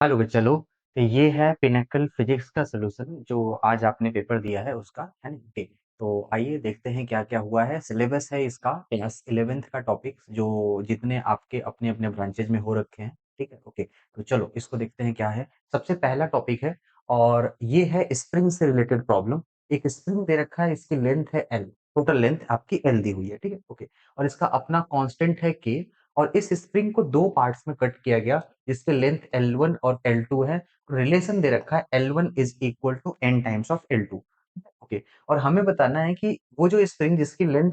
Hello बच्चा लोग। तो ये है पिनेकल फिजिक्स का सोल्यूशन जो आज आपने पेपर दिया है उसका, है ना? ओके। तो आइए देखते हैं क्या क्या हुआ है। सिलेबस है इसका क्लास 11th का टॉपिक जो जितने आपके अपने अपने ब्रांचेज में हो रखे हैं। ठीक है, ओके। तो चलो इसको देखते हैं क्या है। सबसे पहला टॉपिक है और ये है स्प्रिंग से रिलेटेड प्रॉब्लम। एक स्प्रिंग दे रखा है, इसकी लेंथ है एल, टोटल लेंथ आपकी एल दी हुई है, ठीक है, ओके। और इसका अपना कांस्टेंट है के, और इस स्प्रिंग को दो पार्ट्स में कट किया गया जिसके लेंथ L1 और L2 है। रिलेशन दे रखा है L1 is equal to n times of L2। Okay. और हमें बताना है कि वो जो स्प्रिंग जिसकी लेंथ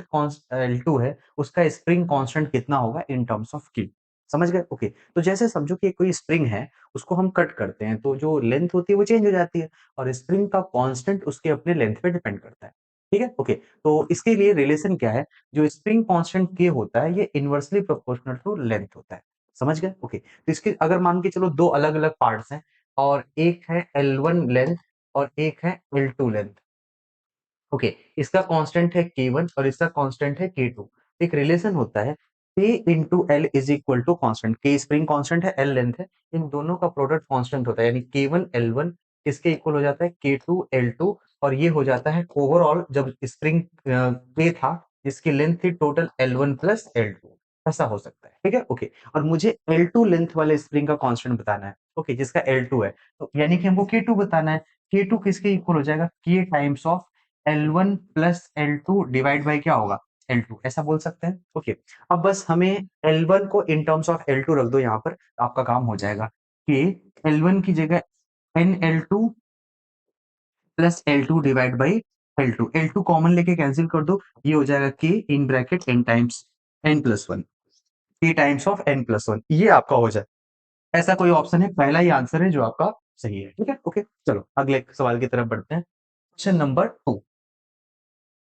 L2 है उसका स्प्रिंग कांस्टेंट कितना होगा इन टर्म्स ऑफ Q। समझ गए? ओके। तो जैसे समझो कि कोई स्प्रिंग है, उसको हम कट करते हैं तो जो लेंथ होती है वो चेंज हो जाती है, और स्प्रिंग का कांस्टेंट उसके अपने लेंथ पे डिपेंड करता है। ठीक है, ओके। तो इसके लिए रिलेशन क्या है? जो स्प्रिंग कांस्टेंट K होता है ये इनवर्सली प्रोपोर्शनल टू लेंथ होता है। समझ गए? ओके। तो इसके अगर मान के चलो दो अलग अलग पार्ट्स हैं, और एक है L1 लेंथ और एक है L2 लेंथ। ओके। इसका कांस्टेंट है K1 और इसका कांस्टेंट है K2। एक रिलेशन होता है K into L is equal to constant. K spring constant है, L लेंथ है, इन दोनों का प्रोडक्ट कांस्टेंट होता है, यानी K1 L1 किसके इक्वल हो जाता है? K2 L2। और ये हो जाता है ओवरऑल जब स्प्रिंग K था जिसकी लेंथ थी टोटल L1 प्लस L2। ऐसा हो सकता है, ठीक है, ओके। और मुझे L2 लेंथ वाले स्प्रिंग का कांस्टेंट बताना है, ओके, जिसका L2 है, तो यानी कि हमको K2 बताना है। K2 किसके इक्वल हो जाएगा? K times of L1 plus L2 divide by क्या होगा? L2, ऐसा बोल सकते हैं, ओके। अब बस हमें L1 को इन टर्म्स ऑफ L2 रख दो यहाँ पर, आपका काम हो जाएगा कि L1 की जगह NL2 plus L2 divide by L2। L2 common लेके कैंसिल कर दो, ये हो जाएगा K in bracket n times n plus one, K times of n plus one, ये आपका हो जाए। ऐसा कोई ऑप्शन है, पहला ही आंसर है जो आपका सही है, ठीक है, ओके। चलो अगले सवाल की तरफ बढ़ते हैं। Question number 2।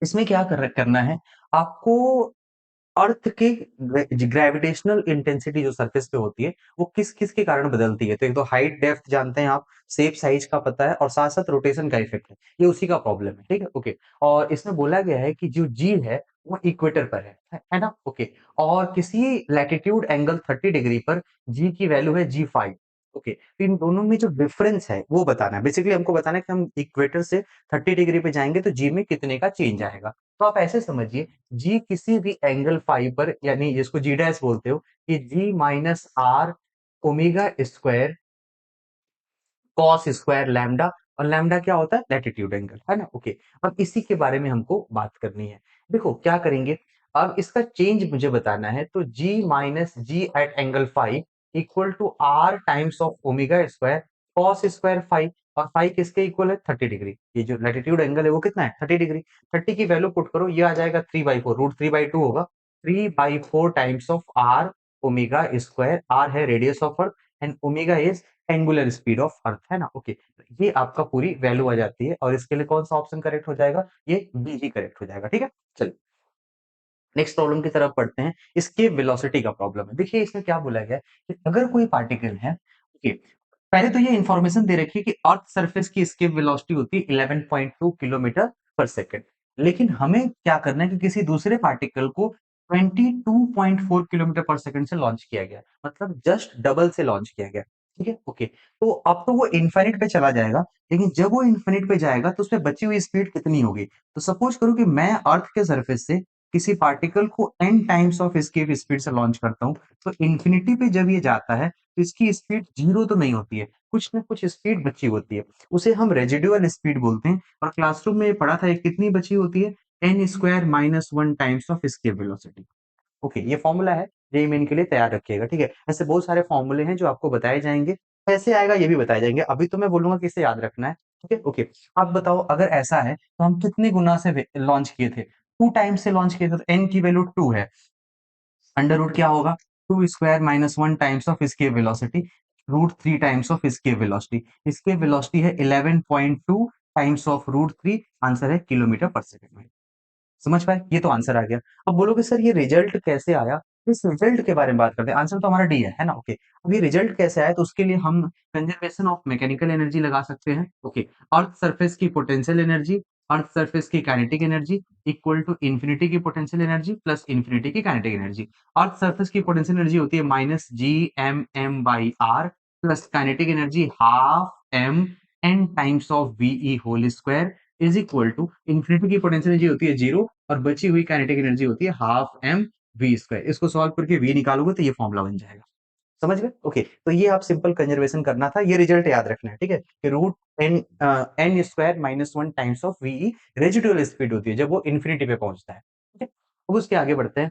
इसमें क्या करना है आपको? अर्थ की ग्रेविटेशनल इंटेंसिटी जो सरफेस पे होती है वो किस किस के कारण बदलती है? तो एक तो हाइट डेप्थ जानते हैं आप, शेप साइज का पता है, और साथ साथ रोटेशन का इफेक्ट है, ये उसी का प्रॉब्लम है, ठीक है, ओके। और इसमें बोला गया है कि जो जी है वो इक्वेटर पर है ना, ओके। और किसी लैटिट्यूड एंगल 30 डिग्री पर जी की वैल्यू है G5। ओके, तो इन दोनों में जो डिफरेंस है वो बताना है, बेसिकली हमको बताना है कि हम इक्वेटर से 30 डिग्री पे जाएंगे तो जी में कितने का चेंज आएगा। तो आप ऐसे समझिए, जी किसी भी एंगल फाइव पर, यानी जिसको जी डैश बोलते हो, कि g minus r omega square cos square lambda, और लैम्डा क्या होता है? लैटिट्यूड एंगल, है ना, ओके। अब इसी के बारे में हमको बात करनी है। देखो क्या करेंगे, अब इसका चेंज मुझे बताना है, तो g minus g at angle five equal to r times of omega square cos square five, और फाइव किसके इक्वल है? 30 डिग्री। ये जो लैटिट्यूड एंगल है वो कितना है? 30 डिग्री। 30 की वैल्यू पुट करो, ये आ जाएगा 3/4, √3/2 होगा। 3/4 times of r omega square, r है radius of earth and omega is angular speed of earth, है ना, ओके। ये आपका पूरी वैल्यू आ जाती है, और इसके लिए कौन सा ऑप्शन करेक्ट हो जाएगा? ये बी ही करेक्ट हो जाएगा, ठीक है। चलिए नेक्स्ट प्रॉब्लम की तरफ पढ़ते हैं। इसके वेलोसिटी का प्रॉब्लम है। देखिए इसमें क्या बोला गया है कि अगर कोई पार्टिकल है, ओके, पहले तो ये इंफॉर्मेशन दे रखी है कि अर्थ सरफेस की एस्केप वेलोसिटी होती है 11.2 किलोमीटर पर सेकंड। लेकिन हमें क्या करना है कि किसी दूसरे पार्टिकल को 22.4 किलोमीटर पर सेकंड से लॉन्च किया गया, मतलब जस्ट डबल से लॉन्च किया गया, ठीक है, ओके। तो अब तो वो इन्फिनिट पे चला जाएगा, लेकिन जब वो इन्फिनिट पे जाएगा तो उसमें बची हुई स्पीड कितनी होगी? तो सपोज करो कि मैं अर्थ के सरफेस से किसी पार्टिकल को n times of escape speed से लॉन्च करता हूं, तो इंफिनिटी पे जब ये जाता है तो इसकी स्पीड जीरो तो नहीं होती है, कुछ ना कुछ स्पीड बची होती है, उसे हम रेजिडुअल स्पीड बोलते हैं। और क्लासरूम में ये पढ़ा था, ये कितनी बची होती है? n square minus one times of escape velocity. Okay, ये फॉर्मूला है, जेईई मेन के लिए तैयार रखिएगा, ठीक है। ऐसे बहुत सारे फॉर्मूले हैं जो आपको बताए जाएंगे, कैसे आएगा ये भी बताए जाएंगे, अभी तो मैं बोलूंगा कि इसे याद रखना है, ठीक है, ओके। आप बताओ अगर ऐसा है तो हम कितने गुना से लॉन्च किए थे? 2 टाइम्स से लॉन्च किए थे, तो एन की वैल्यू 2 है, अंडर रूट क्या होगा? 2 square minus one times of escape velocity, √3 times of escape velocity. escape velocity है 11.2 टाइम्स ऑफ √3, आंसर है किलोमीटर पर सेकंड में। समझ पाए? ये तो आंसर आ गया। अब बोलोगे सर ये रिजल्ट कैसे आया? इस रिजल्ट के बारे में बात करते हैं, आंसर तो हमारा डी है ना, ओके। अब ये रिजल्ट कैसे आया, तो उसके लिए हम कंजर्वेशन ऑफ मैकेनिकल एनर्जी लगा सकते हैं, ओके। अर्थ सरफेस की पोटेंशियल एनर्जी, अर्थ सरफेस की kinetic energy equal to infinity की पोटेंशियल एनर्जी प्लस इंफिनिटी की काइनेटिक एनर्जी। अर्थ सरफेस की पोटेंशियल एनर्जी होती है -Gm m by r, plus kinetic energy half M N times of V E whole square is equal to infinity की potential energy होती है 0 और बची हुई काइनेटिक एनर्जी होती है हाफ एम वी स्क्वायर। इसको सॉल्व करके वी निकालोगे तो ये फॉर्मूला बन जाएगा। समझ गए? ओके, तो ये आप सिंपल कंजर्वेशन करना था, ये रिजल्ट याद रखना है, ठीक है? कि root N square minus one times of V E residual speed होती है जब वो इन्फिनिटी पे पहुंचता है। ठीक है, अब उसके आगे बढ़ते हैं।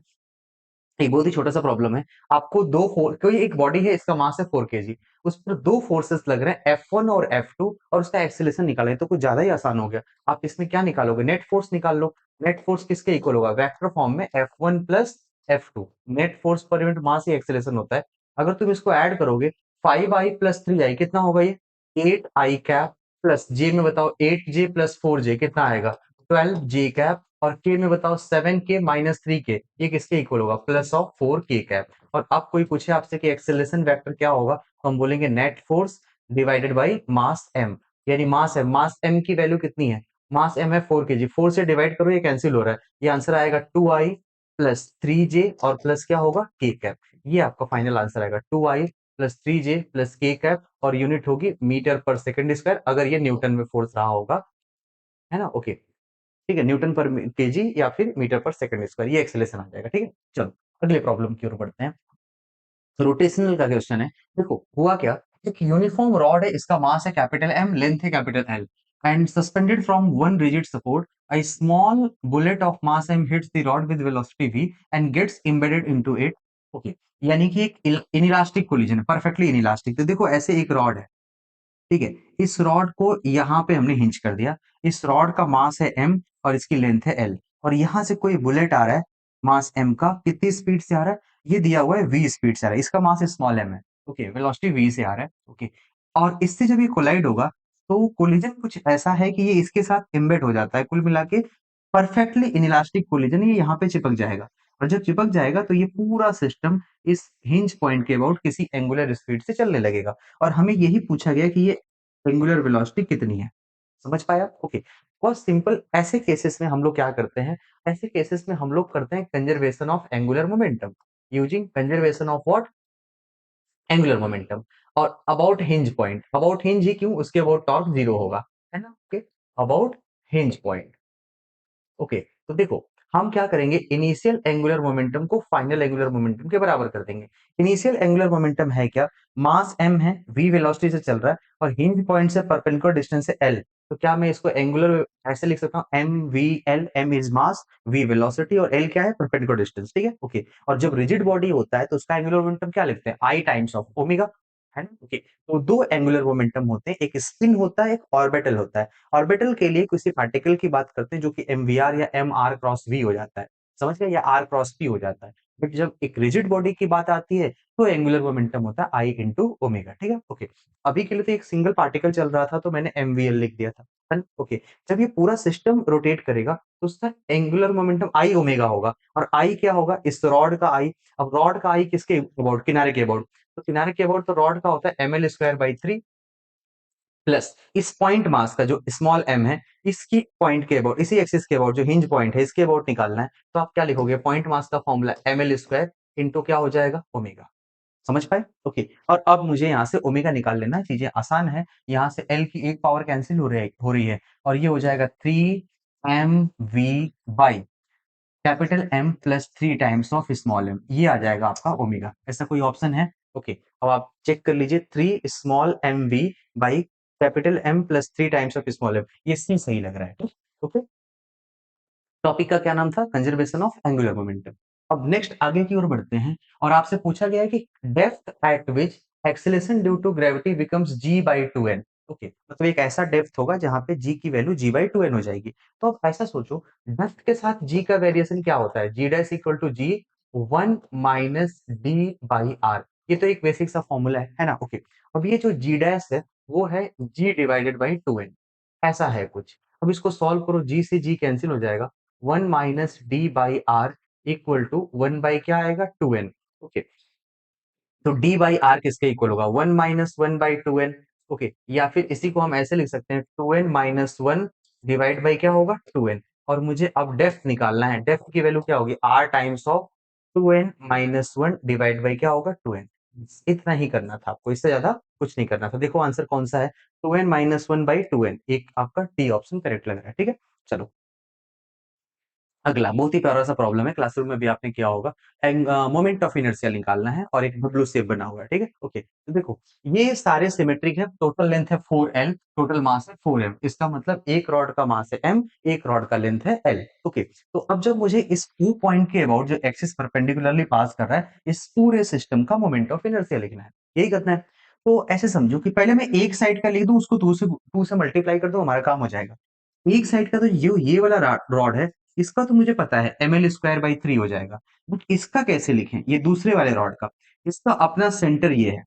एक बहुत ही छोटा सा प्रॉब्लम है। आपको कोई एक बॉडी है, इसका मास है 4 kg, उस पर दो फोर्सेस लग रहे हैं F1 और F2 और उसका एक्सेलरेशन निकाले तो कुछ ज्यादा ही आसान हो गया। आप इसमें क्या निकालोगे? नेट फोर्स निकाल लो। नेट फोर्स किसके इक्वल होगा? वेक्टर फॉर्म में F1 plus F2। Net force पर यूनिट मास ही एक्सेलरेशन होता है। अगर तुम इसको ऐड करोगे 5i प्लस 3i कितना होगा? ये 8i कैप प्लस जे में बताओ 8j प्लस 4j कितना आएगा? 12j कैप और के में बताओ 7k माइनस 3k ये किसके इक्वल होगा? Plus of 4k cap. और अब कोई पूछे आपसे कि एक्सेलरेशन वेक्टर क्या होगा, तो हम बोलेंगे net force divided by mass m। यानी मास m की वैल्यू कितनी है? मास m है 4 kg, 4 से डिवाइड करो ये कैंसिल हो रहा है, ये आंसर आएगा 2i प्लस 3j और प्लस क्या होगा? k cap. ये आपका फाइनल आंसर आएगा 2i plus 3j plus k cap और यूनिट होगी मीटर पर सेकंड स्क्वायर अगर ये न्यूटन में फोर्स रहा होगा, है ना? ओके, ठीक है, न्यूटन पर केजी या फिर मीटर पर सेकंड स्क्वायर ये एक्सेलरेशन आ जाएगा। ठीक है, चलो अगले प्रॉब्लम की ओर बढ़ते हैं। रोटेशनल का क्वेश्चन है। देखो हुआ क्या, एक यूनिफॉर्म रॉड है, इसका मास है कैपिटल एम, लेंथ है capital L and suspended from one rigid support a small bullet of mass m hits the rod with velocity v and gets embedded into it। Okay, यानी कि एक inelastic collision है, perfectly inelastic. तो देखो ऐसे एक rod है, ठीक है, इस रॉड को यहाँ पे हमने हिंच कर दिया। इस रॉड का मास है m और इसकी लेंथ है l और यहाँ से कोई बुलेट आ रहा है मास m का, कितनी स्पीड से आ रहा है? ये दिया हुआ है v स्पीड से आ रहा है, इसका मास स्मॉल m है। ओके, वेलोसिटी v से आ रहा है। ओके, और इससे जब ये कोलाइड होगा तो कोलिजन कुछ ऐसा है कि ये इसके साथ एम्बेड हो जाता है। कुल मिला के परफेक्टली इनइलास्टिक कोलिजन, ये यहाँ पे चिपक जाएगा और जब चिपक जाएगा तो ये पूरा सिस्टम इस हिंज पॉइंट के अबाउट किसी एंगुलर स्पीड से चलने लगेगा और हमें यही पूछा गया कि ये एंगुलर वेलोसिटी कितनी है। समझ पाया? ओके, बहुत सिंपल। ऐसे केसेस में हम लोग क्या करते हैं? ऐसे केसेस में हम लोग करते हैं conservation of angular momentum using conservation of what? Angular momentum. और about hinge point, about hinge ही क्यों? उसके अबाउट टॉर्क जीरो होगा, है ना? Okay, about hinge point. Okay, तो देखो हम क्या करेंगे, इनिशियल एंगुलर मोमेंटम को फाइनल एंगुलर मोमेंटम के बराबर कर देंगे। इनिशियल एंगुलर मोमेंटम है क्या? मास m है, v वेलोसिटी से चल रहा है और हिंज पॉइंट से परपेंडिकुलर डिस्टेंस है l। तो क्या मैं इसको एंगुलर ऐसे लिख सकता हूँ? m v l, m is mass, v velocity और l क्या है? Perpendicular distance. ठीक है, ओके। और जब रिजिड बॉडी होता है तो उसका एंगुलर मोमेंटम क्या लिखते हैं? I टाइम्स ऑफ ओमेगा, है ना? ओके, तो दो एंगुलर मोमेंटम होते हैं, एक स्पिन होता है, एक ऑर्बिटल होता है। ऑर्बिटल के लिए किसी पार्टिकल की बात करते हैं जो कि mvr या mr क्रॉस v हो जाता है, समझ गए? या r क्रॉस p हो जाता है। बट जब एक रिजिड बॉडी की बात आती है तो एंगुलर मोमेंटम होता है I इंटू ओमेगा। ठीक है, ओके। अभी के लिए तो एक सिंगल पार्टिकल चल रहा था तो मैंने mvl लिख दिया था, है ना? ओके, जब ये पूरा सिस्टम रोटेट करेगा तो उसका एंगुलर मोमेंटम I ओमेगा होगा और I क्या होगा? इस रॉड का I। अब रॉड का I किसके अबाउट? किनारे के अबाउट। तो किनारे के अबाउट तो रॉड का होता है ml स्क्वायर बाई 3 प्लस इस पॉइंट मास का जो स्मॉल m है, इसकी पॉइंट के अबाउट, इसी एक्सिस के अबाउट जो हिंज पॉइंट है इसके अबाउट निकालना है। तो आप क्या लिखोगे? पॉइंट मास का फॉर्मूला ml स्क्वायर इंटू क्या हो जाएगा? ओमेगा। समझ पाए? ओके, और अब मुझे यहाँ से ओमेगा निकाल लेना है, चीजें आसान है। यहाँ से l की एक पावर कैंसिल हो रही है और ये हो जाएगा 3mv by capital M plus 3 times of small m, ये आ जाएगा आपका ओमेगा। ऐसा कोई ऑप्शन है? ओके, अब आप चेक कर लीजिए, 3 small M V by capital M plus 3 times of small m, ये सी सही लग रहा है। ओके, टॉपिक का क्या नाम था? Conservation of angular momentum. अब नेक्स्ट आगे की ओर बढ़ते हैं और आपसे पूछा गया है कि depth at which acceleration due to gravity becomes g by 2n। Okay, मतलब एक ऐसा डेप्थ होगा जहां पे g की वैल्यू g बाई 2n हो जाएगी। तो अब ऐसा सोचो, डेप्थ के साथ g का वेरिएशन क्या होता है? g dash equal to g 1 minus D by R. ये तो एक बेसिक सा फॉर्मूला है ना? ओके, अब ये जो g डैश है वो है g डिवाइडेड बाई 2n, ऐसा है कुछ। अब इसको सॉल्व करो, g से g कैंसिल हो जाएगा, 1 minus D by R equal to 1 by क्या आएगा? 2n। ओके, तो डी बाई आर किसके इक्वल होगा? 1 माइनस 1 बाई 2n। ओके, या फिर इसी को हम ऐसे लिख सकते हैं 2n माइनस 1 डिवाइड बाई क्या होगा? 2n। और मुझे अब डेप्थ निकालना है, डेप्थ की वैल्यू क्या होगी? r times of 2n minus 1 divide by क्या होगा? 2n। इतना ही करना था आपको, इससे ज्यादा कुछ नहीं करना था। देखो आंसर कौन सा है, 2n-1/2n, एक आपका डी ऑप्शन करेक्ट लग रहा है। ठीक है, चलो अगला बहुत ही प्यारा सा प्रॉब्लम है, क्लासरूम में भी आपने किया होगा। मोमेंट ऑफ इनर्शिया निकालना है और एक ब्लू शेप बना हुआ है। ठीक है, ओके, तो देखो ये सारे सिमेट्रिक है, टोटल लेंथ है 4l, टोटल मास है 4m, इसका मतलब एक रॉड का मास है m, एक रॉड का लेंथ है l। ओके, तो अब जब मुझे इस Q पॉइंट के अबाउट जो एक्सिस परपेंडिकुलरली पास कर रहा है, इस पूरे सिस्टम का मोमेंट ऑफ इनर्शिया लिखना है, यही करना है। तो ऐसे समझो कि पहले मैं एक साइड का लिख दूं, उसको टू से मल्टीप्लाई कर दूं, हमारा काम हो जाएगा। एक साइड का तो ये वाला रॉड है, इसका तो मुझे पता है ml² by 3 हो जाएगा, बट इसका कैसे लिखें, ये दूसरे वाले रॉड का, इसका अपना सेंटर ये है।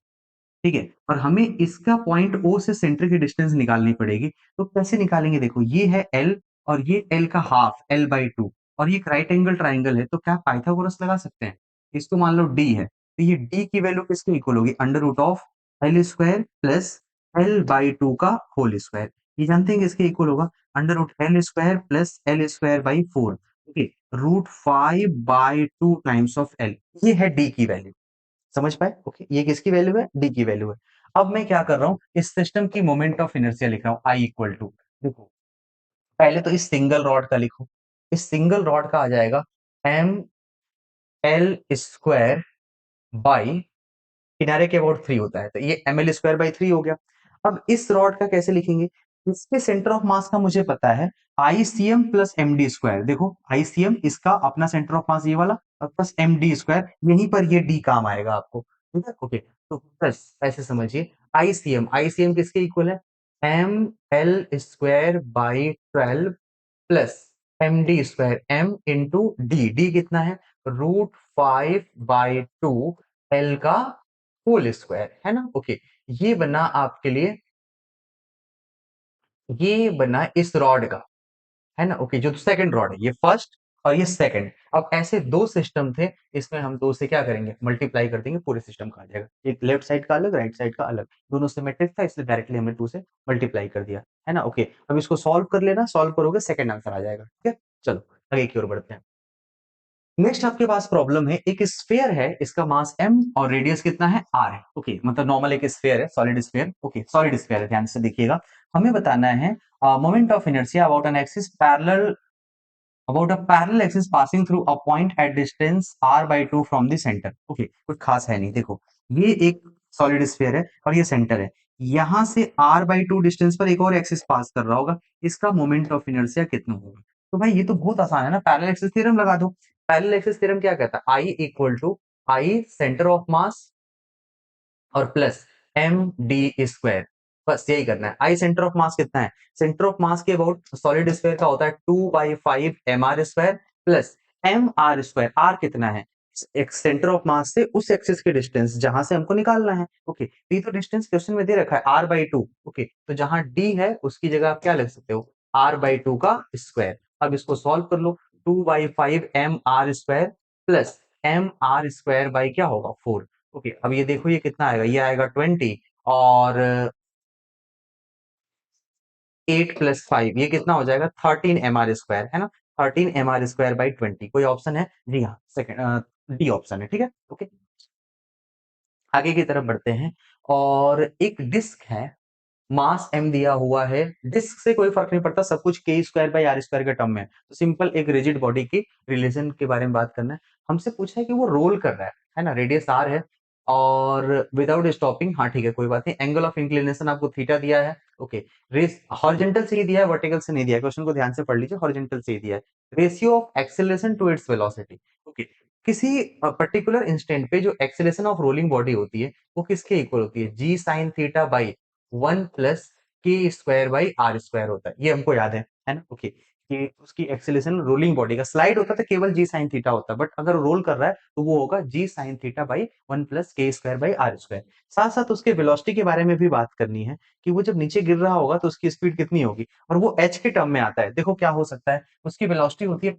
ठीक है, और हमें इसका पॉइंट ओ से सेंटर की डिस्टेंस निकालनी पड़ेगी। तो कैसे निकालेंगे, देखो ये है एल और ये एल का हाफ l/2, और ये एक राइट एंगल ट्राइंगल है, तो क्या पाइथागोरस लगा सकते हैं। इसको मान लो डी है, तो ये डी की वैल्यू किसके इक्वल होगी, √l² प्लस l/2 का होल स्क्वायर। ये जानते हैं कि इसके इक्वल होगा √l² plus l²/4, okay, √5/2 times of l। ये है डी की वैल्यू, समझ पाए, ओके, ये किसकी वैल्यू है, डी की वैल्यू है। अब मैं क्या कर रहा हूं, इस सिस्टम की मोमेंट ऑफ इनर्शिया लिख रहा हूं, आई इक्वल टू, देखो पहले तो इस सिंगल रॉड का लिखो, इस सिंगल रॉड का आ जाएगा ml² बाई, किनारे के अबाउट 3 होता है, तो ये ml² by 3 हो गया। अब इस रॉड का कैसे लिखेंगे, इसके सेंटर ऑफ मास का मुझे पता है ICM प्लस md², देखो ICM इसका अपना सेंटर ऑफ मास ये वाला, और प्लस md², यहीं पर ये d काम आएगा आपको, ठीक है, ओके, तो प्लस ऐसे समझिए ICM किसके इक्वल है, ml² by 12 plus md², m into D कितना है, √5/2 l का होल स्क्वायर, है ना, ओके। ये बना आपके लिए, ये बना इस रॉड का, है ना, ओके, जो सेकंड रॉड है, ये फर्स्ट और ये सेकंड। अब ऐसे दो सिस्टम थे, इसमें हम दो से क्या करेंगे, मल्टीप्लाई कर देंगे, पूरे सिस्टम का आ जाएगा। एक लेफ्ट साइड का अलग, राइट साइड का अलग, दोनों सिमेट्रिक था, इसलिए डायरेक्टली हमने 2 से मल्टीप्लाई कर दिया, है ना, ओके। अब इसको सॉल्व कर लेना, सॉल्व करोगे सेकंड आंसर आ जाएगा। ठीक है, चलो आगे की ओर बढ़ते हैं। नेक्स्ट आपके पास प्रॉब्लम है, एक स्फीयर है, इसका मास m और रेडियस कितना है r है, ओके, मतलब नॉर्मल एक स्फीयर है, solid sphere, okay, solid sphere है, ध्यान से देखिएगा। हमें बताना है moment of inertia about an axis parallel, about a parallel axis passing through a point at distance r/2 from the center, okay, कुछ खास है नहीं, देखो ये एक सॉलिड स्फीयर है और ये सेंटर है, यहां से r/2 डिस्टेंस पर एक और एक्सिस पास कर रहा होगा, इसका मोमेंट ऑफ इनर्शिया कितना होगा। तो भाई ये तो बहुत आसान है ना, पैरेलल एक्सिस थ्योरम लगा दो। पैरेलल एक्सिस थ्योरम क्या कहता है, I equal to I center of mass और प्लस md², बस यही करना है। आई सेंटर ऑफ मास कितना है, सेंटर ऑफ मास के अबाउट सॉलिड स्फीयर का होता है 2/5 mr² प्लस mr², r कितना है, एक सेंटर ऑफ मास से उस एक्सिस के डिस्टेंस जहां से हमको निकालना है, ओके, तो ये तो डिस्टेंस क्वेश्चन में दे रखा है r/2, ओके, तो जहां d है उसकी जगह आप क्या लिख सकते हो, r/2 का स्क्वायर। अब इसको सॉल्व कर लो, 2/5 mr² प्लस mr² बाई क्या होगा 4, ओके, अब ये देखो ये कितना आएगा, ये आएगा 20, और 8 प्लस 5 ये कितना हो जाएगा 13 mr², है ना, 13 mr² by 20, कोई ऑप्शन है, जी हाँ, सेकंड डी ऑप्शन है, ठीक है, ओके। आगे की तरफ बढ़ते हैं, और एक डिस्क है, मास m दिया हुआ है, डिस्क से कोई फर्क नहीं पड़ता, सब कुछ k² by r² के टर्म में है, तो सिंपल एक रिजिड बॉडी की रिलेशन के बारे में बात करना है। हमसे पूछा है कि वो रोल कर रहा है ना, रेडियस r है और विदाउट स्टॉपिंग, हाँ ठीक है कोई बात नहीं, एंगल ऑफ इंक्लिनेशन आपको थीटा दिया है, ओके, रेस हॉरिजॉन्टल से ही दिया है, वर्टिकल से नहीं दिया है, क्वेश्चन को ध्यान से पढ़ लीजिए, हॉरिजॉन्टल से ही दिया है। Ratio of acceleration to its velocity, okay, किसी पर्टिकुलर इंस्टेंट पे जो एक्सेलरेशन ऑफ रोलिंग बॉडी होती है वो किसके इक्वल होती है, g sine theta by 1 plus k² by r² होता है, ये हमको याद है ना, ओके, कि उसकी एक्सेलरेशन रोलिंग बॉडी का, स्लाइड होता था केवल जी साइन थीटा होता है, बट अगर रोल कर रहा है तो वो होगा g sine theta by 1 plus k² by r²। साथ साथ उसके वेलोसिटी के बारे में भी बात करनी है, कि वो जब नीचे गिर रहा होगा तो उसकी स्पीड कितनी होगी, और वो h के टर्म में आता है, देखो क्या हो सकता है, उसकी वेलोसिटी होती है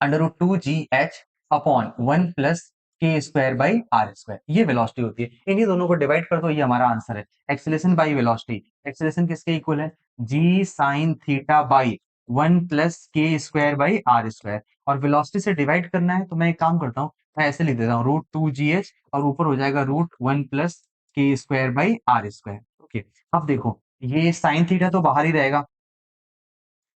√2gh upon 1 plus k² by r², ये वेलोसिटी होती है, इन्हीं दोनों को डिवाइड कर दो, ये हमारा आंसर है। एक्सेलरेशन बाई वेलोसिटी, एक्सेलरेशन किसके इक्वल है, g sine theta by 1 plus k² by r², और वेलोसिटी से डिवाइड करना है, तो मैं एक काम करता हूँ, मैं ऐसे लिख देता हूँ √2gh और ऊपर हो जाएगा √1 plus K square by R square. Okay, अब देखो ये साइन थीटा तो बाहर ही रहेगा,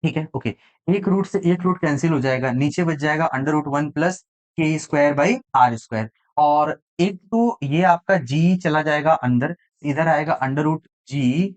ठीक है, ओके। एक रूट से एक रूट कैंसिल हो जाएगा, नीचे बच जाएगा √1 plus K square by R square. और एक तो ये आपका जी चला जाएगा अंदर, इधर आएगा √g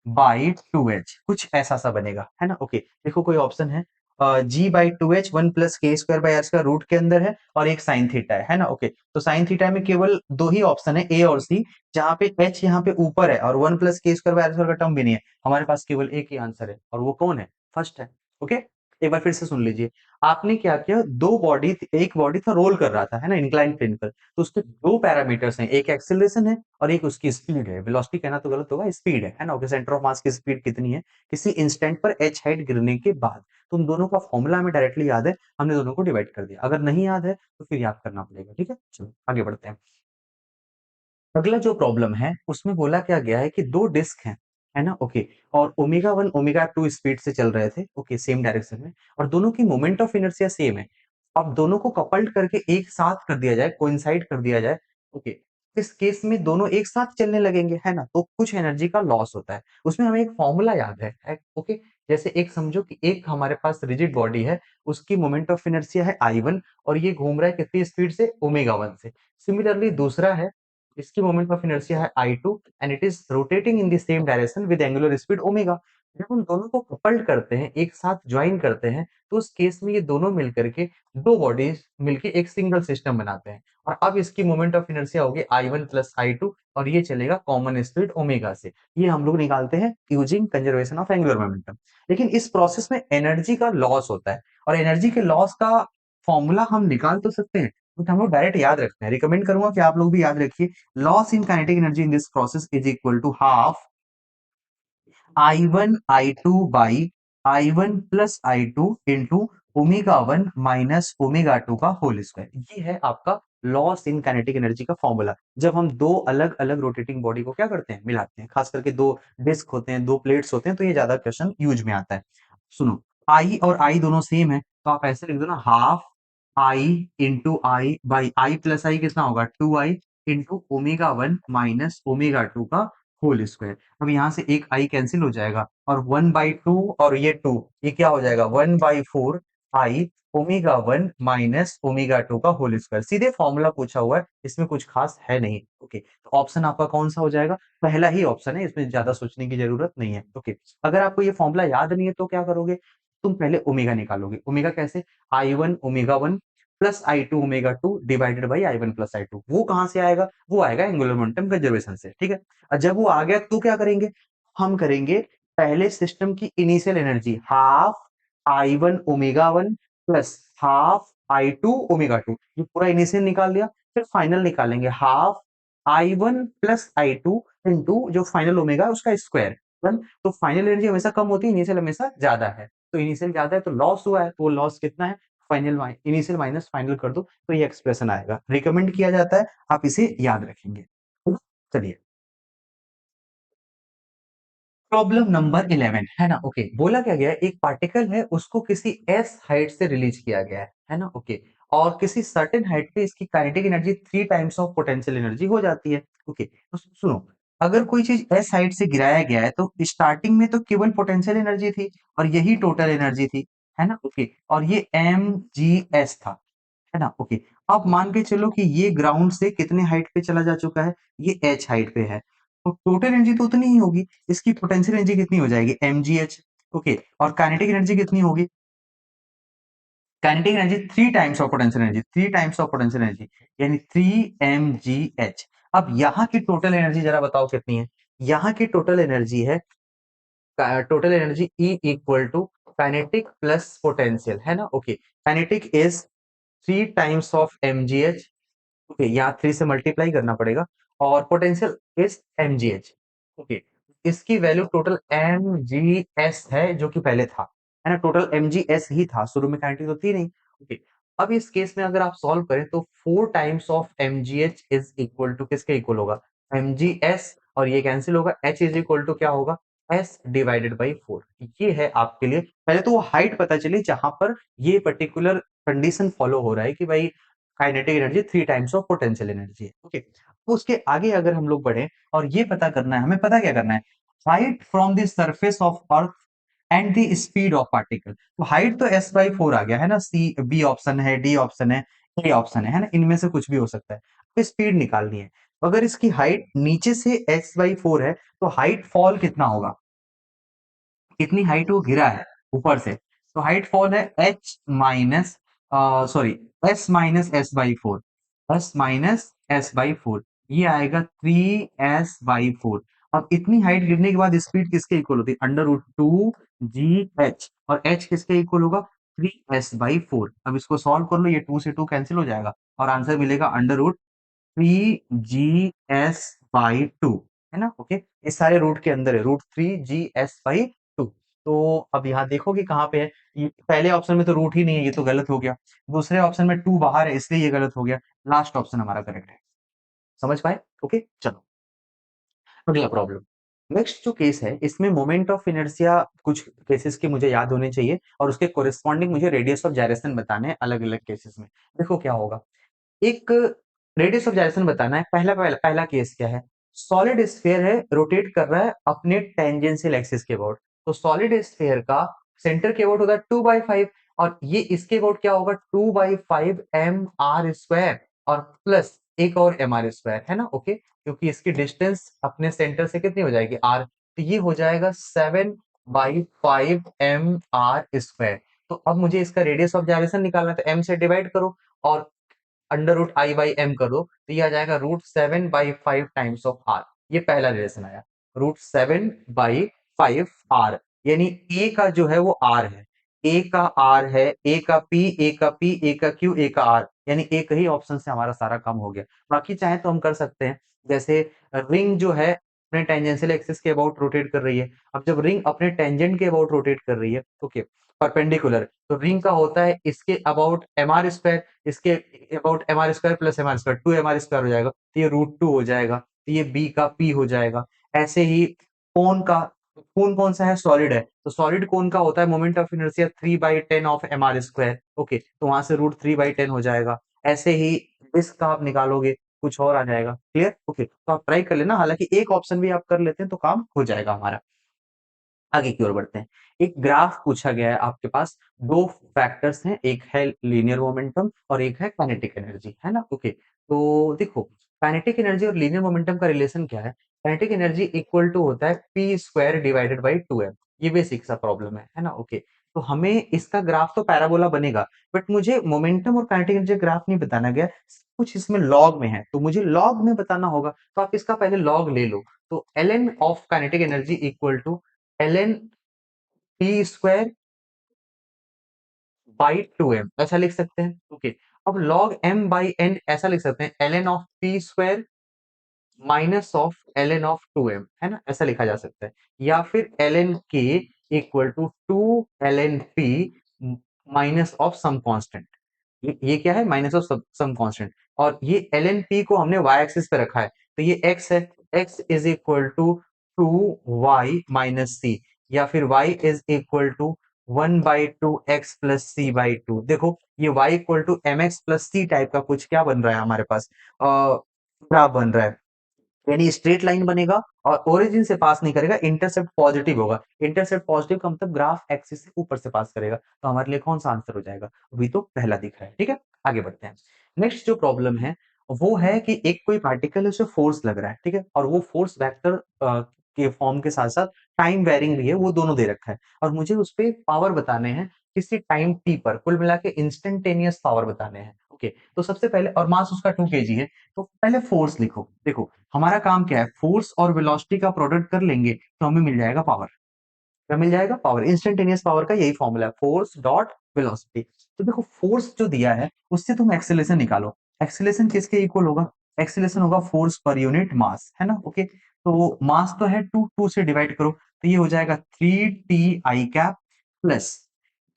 बाई 2h, कुछ ऐसा सा बनेगा, है ना। ओके, देखो कोई ऑप्शन है G by 2h 1 plus K square by R square root के अंदर है और एक साइन थीटा है ना। ओके, तो साइन थीटा में केवल दो ही ऑप्शन है, ए और सी, जहां पे एच यहाँ पे ऊपर है और 1 plus K square by R square का टर्म भी नहीं है। हमारे पास केवल एक ही आंसर है और वो कौन है? फर्स्ट है। ओके, एक बार फिर से सुन लीजिए। आपने क्या किया, दो बॉडी, एक बॉडी था रोल कर रहा था, है ना, इंक्लाइन प्लेन पर, तो उसके दो पैरामीटर्स हैं, एक एक्सेलरेशन है और एक उसकी स्पीड है। वेलोसिटी कहना तो गलत होगा, स्पीड है ना। ओके, सेंटर ऑफ मास की स्पीड कितनी है किसी इंस्टेंट पर एच हाइट गिरने के बाद। तो उन दोनों का फॉर्मूला हमें डायरेक्टली याद है, हमने दोनों को डिवाइड कर दिया। अगर नहीं याद है तो फिर याद करना पड़ेगा, ठीक है। चलो आगे बढ़ते हैं। अगला जो प्रॉब्लम है उसमें बोला क्या गया है कि दो डिस्क हैं, है ना। ओके, और ओमेगा 1 ओमेगा 2 स्पीड से चल रहे थे, ओके, सेम डायरेक्शन में, और दोनों की मोमेंट ऑफ इनर्शिया सेम है। अब दोनों को कपल्ड करके एक साथ कर दिया जाए, कोइंसाइड कर दिया जाए, ओके, इस केस में दोनों एक साथ चलने लगेंगे, है ना, तो कुछ एनर्जी का लॉस होता है। उसमें हमें एक फॉर्मूला याद है, ओके। जैसे एक समझो कि एक हमारे पास रिजिड बॉडी है, उसकी मोमेंट ऑफ इनर्शिया है I1 और ये घूम रहा है कितनी स्पीड से? ओमेगा 1 से। सिमिलरली दूसरा है, इसकी मोमेंट ऑफ इनर्शिया है I2 and it is rotating in the same direction with angular speed omega. जब हम दोनों को कपल्ड करते हैं, एक साथ ज्वाइन करते हैं, तो उस केस में ये दोनों मिलकर के दो बॉडीज मिलके एक सिंगल सिस्टम बनाते हैं। और अब इसकी मोमेंट ऑफ इनर्शिया होगी I1 प्लस I2 और ये चलेगा कॉमन स्पीड ओमेगा से। ये हम लोग निकालते हैं using conservation of angular momentum. लेकिन इस प्रोसेस में एनर्जी का लॉस होता है और एनर्जी के लॉस का फॉर्मूला हम निकाल तो सकते हैं, तो हम लोग डायरेक्ट याद रखते हैं। रिकमेंड करूंगा कि आप लोग भी याद रखिए, loss in kinetic energy in this process is equal to half I1 I2 by I1 plus I2 into omega 1 minus omega 2 का होल स्क्वायर। ये है आपका लॉस इन काइनेटिक एनर्जी का फॉर्मूला। जब हम दो अलग अलग रोटेटिंग बॉडी को क्या करते हैं, मिलाते हैं, खास करके दो डिस्क होते हैं, दो प्लेट्स होते हैं, तो ये ज्यादा क्वेश्चन यूज में आता है। सुनो, आई और आई दोनों सेम है, तो आप ऐसे लिख दो ना, half i into i by i plus i कितना होगा? 2i into omega 1 minus omega 2 का होल स्क्वायर। अब यहाँ से एक आई कैंसिल हो जाएगा और 1/2 और ये 2, ये क्या हो जाएगा? 1/4 आई ओमेगा 1 माइनस ओमेगा 2 का होल स्क्वायर। सीधे फॉर्मूला पूछा हुआ है, इसमें कुछ खास है नहीं। ओके, तो ऑप्शन आपका कौन सा हो जाएगा? पहला ही ऑप्शन है, इसमें ज्यादा सोचने की जरूरत नहीं है। ओके, अगर आपको ये फॉर्मूला याद नहीं है तो क्या करोगे, तुम पहले ओमेगा निकालोगे। ओमेगा कैसे? I1 omega 1 plus I2 omega 2 divided by I1 plus I2। वो कहां से आएगा? वो आएगा एंगुलर मोमेंटम कंजर्वेशन से, ठीक है। और जब वो आ गया तो क्या करेंगे, हम करेंगे पहले सिस्टम की initial energy half I1 omega 1 plus half I2 omega 2, ये पूरा इनिशियल निकाल लिया। फिर फाइनल निकालेंगे half I1 plus I2 into जो फाइनल ओमेगा उसका स्क्वायर। तो फाइनल एनर्जी हमेशा कम होती है, इनिशियल हमेशा ज्यादा है। तो इनिशियल ज्यादा है तो लॉस हुआ है, तो वो लॉस कितना है? फाइनल इनिशियल माइनस फाइनल कर दो तो ये एक्सप्रेशन आएगा। रिकमेंड किया जाता है, आप इसे याद रखेंगे। चलिए, प्रॉब्लम नंबर 11, है ना। ओके, बोला क्या गया है, एक पार्टिकल है उसको किसी एस हाइट से रिलीज किया गया है ना। ओके, और किसी सर्टेन हाइट पे इसकी kinetic energy 3 times of potential energy हो जाती है। ओके, तो सुनो, अगर कोई चीज एस हाइट से गिराया गया है तो स्टार्टिंग में तो केवल पोटेंशियल एनर्जी थी और यही टोटल एनर्जी थी, है ना। ओके, और ये mgs था, है ना। ओके, अब मान के चलो कि ये ग्राउंड से कितने हाइट पे चला जा चुका है, ये h हाइट पे है, तो टोटल एनर्जी तो उतनी ही होगी। इसकी पोटेंशियल एनर्जी कितनी हो जाएगी? mgh। ओके, और काइनेटिक एनर्जी कितनी होगी? Kinetic energy 3 times of potential energy, 3 times of potential energy, यानी 3 mgh। अब यहाँ की टोटल एनर्जी जरा बताओ कितनी है? यहाँ की टोटल एनर्जी है, total energy E equal to kinetic plus potential, है ना। Okay, kinetic is 3 times of mgh। Okay, यहाँ 3 से मल्टीप्लाई करना पड़ेगा और पोटेंशियल इज mgh। ओके, इसकी वैल्यू टोटल mgs है जो कि पहले था, है ना। टोटल mgs ही था, शुरू में काइनेटिक तो थी नहीं। ओके, अब इस केस में अगर आप सॉल्व करें तो 4 times of mgh is equal to किसके इक्वल होगा? mgs, और ये कैंसिल होगा, h इज इक्वल टू क्या होगा? s divided by 4। ये है आपके लिए, पहले तो वो हाइट पता चली जहां पर ये पर्टिकुलर कंडीशन फॉलो हो रहा है कि भाई kinetic energy 3 times of potential energy है। ओके, तो उसके आगे अगर हम लोग बढ़े और ये पता करना है, हमें पता क्या करना है, height from the surface of earth and the speed of particle. तो हाइट तो s बाई 4 आ गया है ना, सी बी ऑप्शन है, डी ऑप्शन है, ए ऑप्शन है ना, इनमें से कुछ भी हो सकता है। तो स्पीड निकालनी है, अगर इसकी हाइट नीचे से x बाई 4 है तो हाइट फॉल कितना होगा, कितनी हाइट वो गिरा है ऊपर से, तो हाइट फॉल है H minus sorry S minus S by 4, S minus S by 4, ये आएगा 3s/4। अब इतनी हाइट गिरने के बाद स्पीड किसके इक्वल होती है, √2gh, और h किसके इक्वल होगा, 3s/4। अब इसको सॉल्व कर लो, ये 2 से 2 कैंसिल हो जाएगा और आंसर मिलेगा √3gs/2, है ना। ओके, इस सारे रूट के अंदर है √3gs/2। तो अब यहाँ देखो कि कहाँ पे है, ये पहले ऑप्शन में तो रूट ही नहीं है, ये तो गलत हो गया। दूसरे ऑप्शन में 2 बाहर है, इसलिए ये गलत हो गया। लास्ट ऑप्शन हमारा करेक्ट है। समझ पाए? ओके, चलो अगला प्रॉब्लम। नेक्स्ट जो केस है, इसमें मोमेंट ऑफ इनर्शिया कुछ केसेस के मुझे याद होने चाहिए और उसके कोरिस्पॉन्डिंग मुझे रेडियस ऑफ जायरेशन बताने हैं अलग अलग केसेस में। देखो क्या होगा, एक रेडियस ऑफ जायरेशन बताना है। पहला केस क्या है, सॉलिड स्फीयर है, रोटेट कर रहा है अपने टेंजेंशियल एक्सिस के अबाउट। तो सॉलिड स्फीयर का सेंटर के अबाउट होता है 2/5, और ये इसके अबाउट क्या होगा, 2/5 mr² और प्लस एक और mr², है ना। ओके, क्योंकि इसकी डिस्टेंस अपने सेंटर से कितनी हो जाएगी, r, तो ये हो जाएगा 7/5 mr²। तो अब मुझे इसका रेडियस ऑफ जायरेशन निकालना है, तो m से डिवाइड करो और √I/m कर दो, तो ये आ जाएगा √7/5 टाइम्स ऑफ r। ये पहला रिलेशन आया, √7/5 r, यानी a का जो है वो r है, a का r है, a का p, a का p, a का q, a का r, यानी एक ही ऑप्शन से हमारा सारा काम हो गया। बाकी चाहे तो हम कर सकते हैं, जैसे रिंग जो है अपने टेंजेंशियल एक्सिस के अबाउट रोटेट कर रही है। अब जब रिंग अपने टेंजेंट के अबाउट रोटेट कर रही है, ओके, परपेंडिकुलर, तो रिंग का होता है इसके अबाउट mr², इसके about mr² plus mr², 2mr² हो जाएगा, तो ये √2 हो जाएगा, तो ये b का p हो जाएगा। ऐसे ही कोन का, कोन कौन सा है, सॉलिड है, तो सॉलिड कोन का होता है moment of inertia 3/10 of mr²। Okay, तो वहां से √3/10 हो जाएगा। ऐसे ही डिस्क का आप निकालोगे, कुछ और आ जाएगा। क्लियर? ओके, तो आप ट्राई कर लेना, हालांकि एक ऑप्शन भी आप कर लेते हैं तो काम हो जाएगा हमारा। आगे की ओर बढ़ते हैं। एक ग्राफ पूछा गया है आपके पास, 2 फैक्टर्स हैं, एक है लीनियर मोमेंटम और एक है काइनेटिक एनर्जी, है ना? ओके, तो देखो काइनेटिक एनर्जी और लीनियर मोमेंटम का रिलेशन क्या है? काइनेटिक एनर्जी इक्वल टू होता है p² डिवाइडेड बाय 2m। ये बेसिक सा प्रॉब्लम है ना? ओके, तो हमें इसका ग्राफ तो पैराबोला बनेगा, बट मुझे मोमेंटम और काइनेटिक एनर्जी ग्राफ नहीं बताना गया, कुछ इसमें लॉग में है, तो मुझे लॉग में बताना होगा, तो आप इसका पहले लॉग ले लो। तो ln of kinetic energy equal to ln p² by 2m, ऐसा लिख सकते हैं। ओके, अब log m बाई n ऐसा लिख सकते हैं, ln of p² minus of ln of 2m, है ना, ऐसा लिखा जा सकता है। या फिर ln k equal to 2 ln p minus of some constant. ये क्या है, माइनस ऑफ सम कांस्टेंट, और ये ln p को हमने y एक्सिस पे रखा है, तो ये x है, x is equal to 2y minus c, या फिर y is equal to 1/2x plus c by 2। देखो ये y equal to mx plus c type का कुछ क्या बन रहा है हमारे पास, ग्राफ बन रहा है, यानी स्ट्रेट लाइन बनेगा और ओरिजिन से पास नहीं करेगा, इंटरसेप्ट पॉजिटिव होगा। इंटरसेप्ट पॉजिटिव का मतलब ग्राफ एक्सिस से ऊपर से पास करेगा, तो हमारे लिए कौन सा आंसर हो जाएगा, अभी तो पहला दिख रहा है। ठीक है, आगे बढ़ते हैं। नेक्स्ट जो प्रॉब्लम है वो है कि एक कोई पार्टिकल है, उसे फोर्स लग रहा है, ठीक है, और वो फोर्स वेक्टर के फॉर्म के साथ साथ टाइम वेरिंग भी है, वो दोनों दे रखा है, और मुझे उस पे पावर बताने हैं किसी टाइम टी पर, कुल मिला के इंस्टेंटेनियस पावर बताने हैं। ओके, तो सबसे पहले, और मास उसका 2 kg है, तो पहले फोर्स लिखो। देखो हमारा काम क्या है, फोर्स और वेलोसिटी का प्रोडक्ट कर लेंगे तो हमें मिल जाएगा पावर। क्या मिल जाएगा, पावर। इंस्टेंटेनियस पावर का यही फॉर्मूला है, फोर्स डॉट वेलोसिटी। तो देखो फोर्स जो दिया है उससे तुम एक्सेलरेशन निकालो, एक्सेलरेशन किसके इक्वल होगा, एक्सेलरेशन होगा फोर्स पर यूनिट मास, है ना। ओके, तो मास तो है 2, 2 से डिवाइड करो, तो ये हो जाएगा 3t(i) प्लस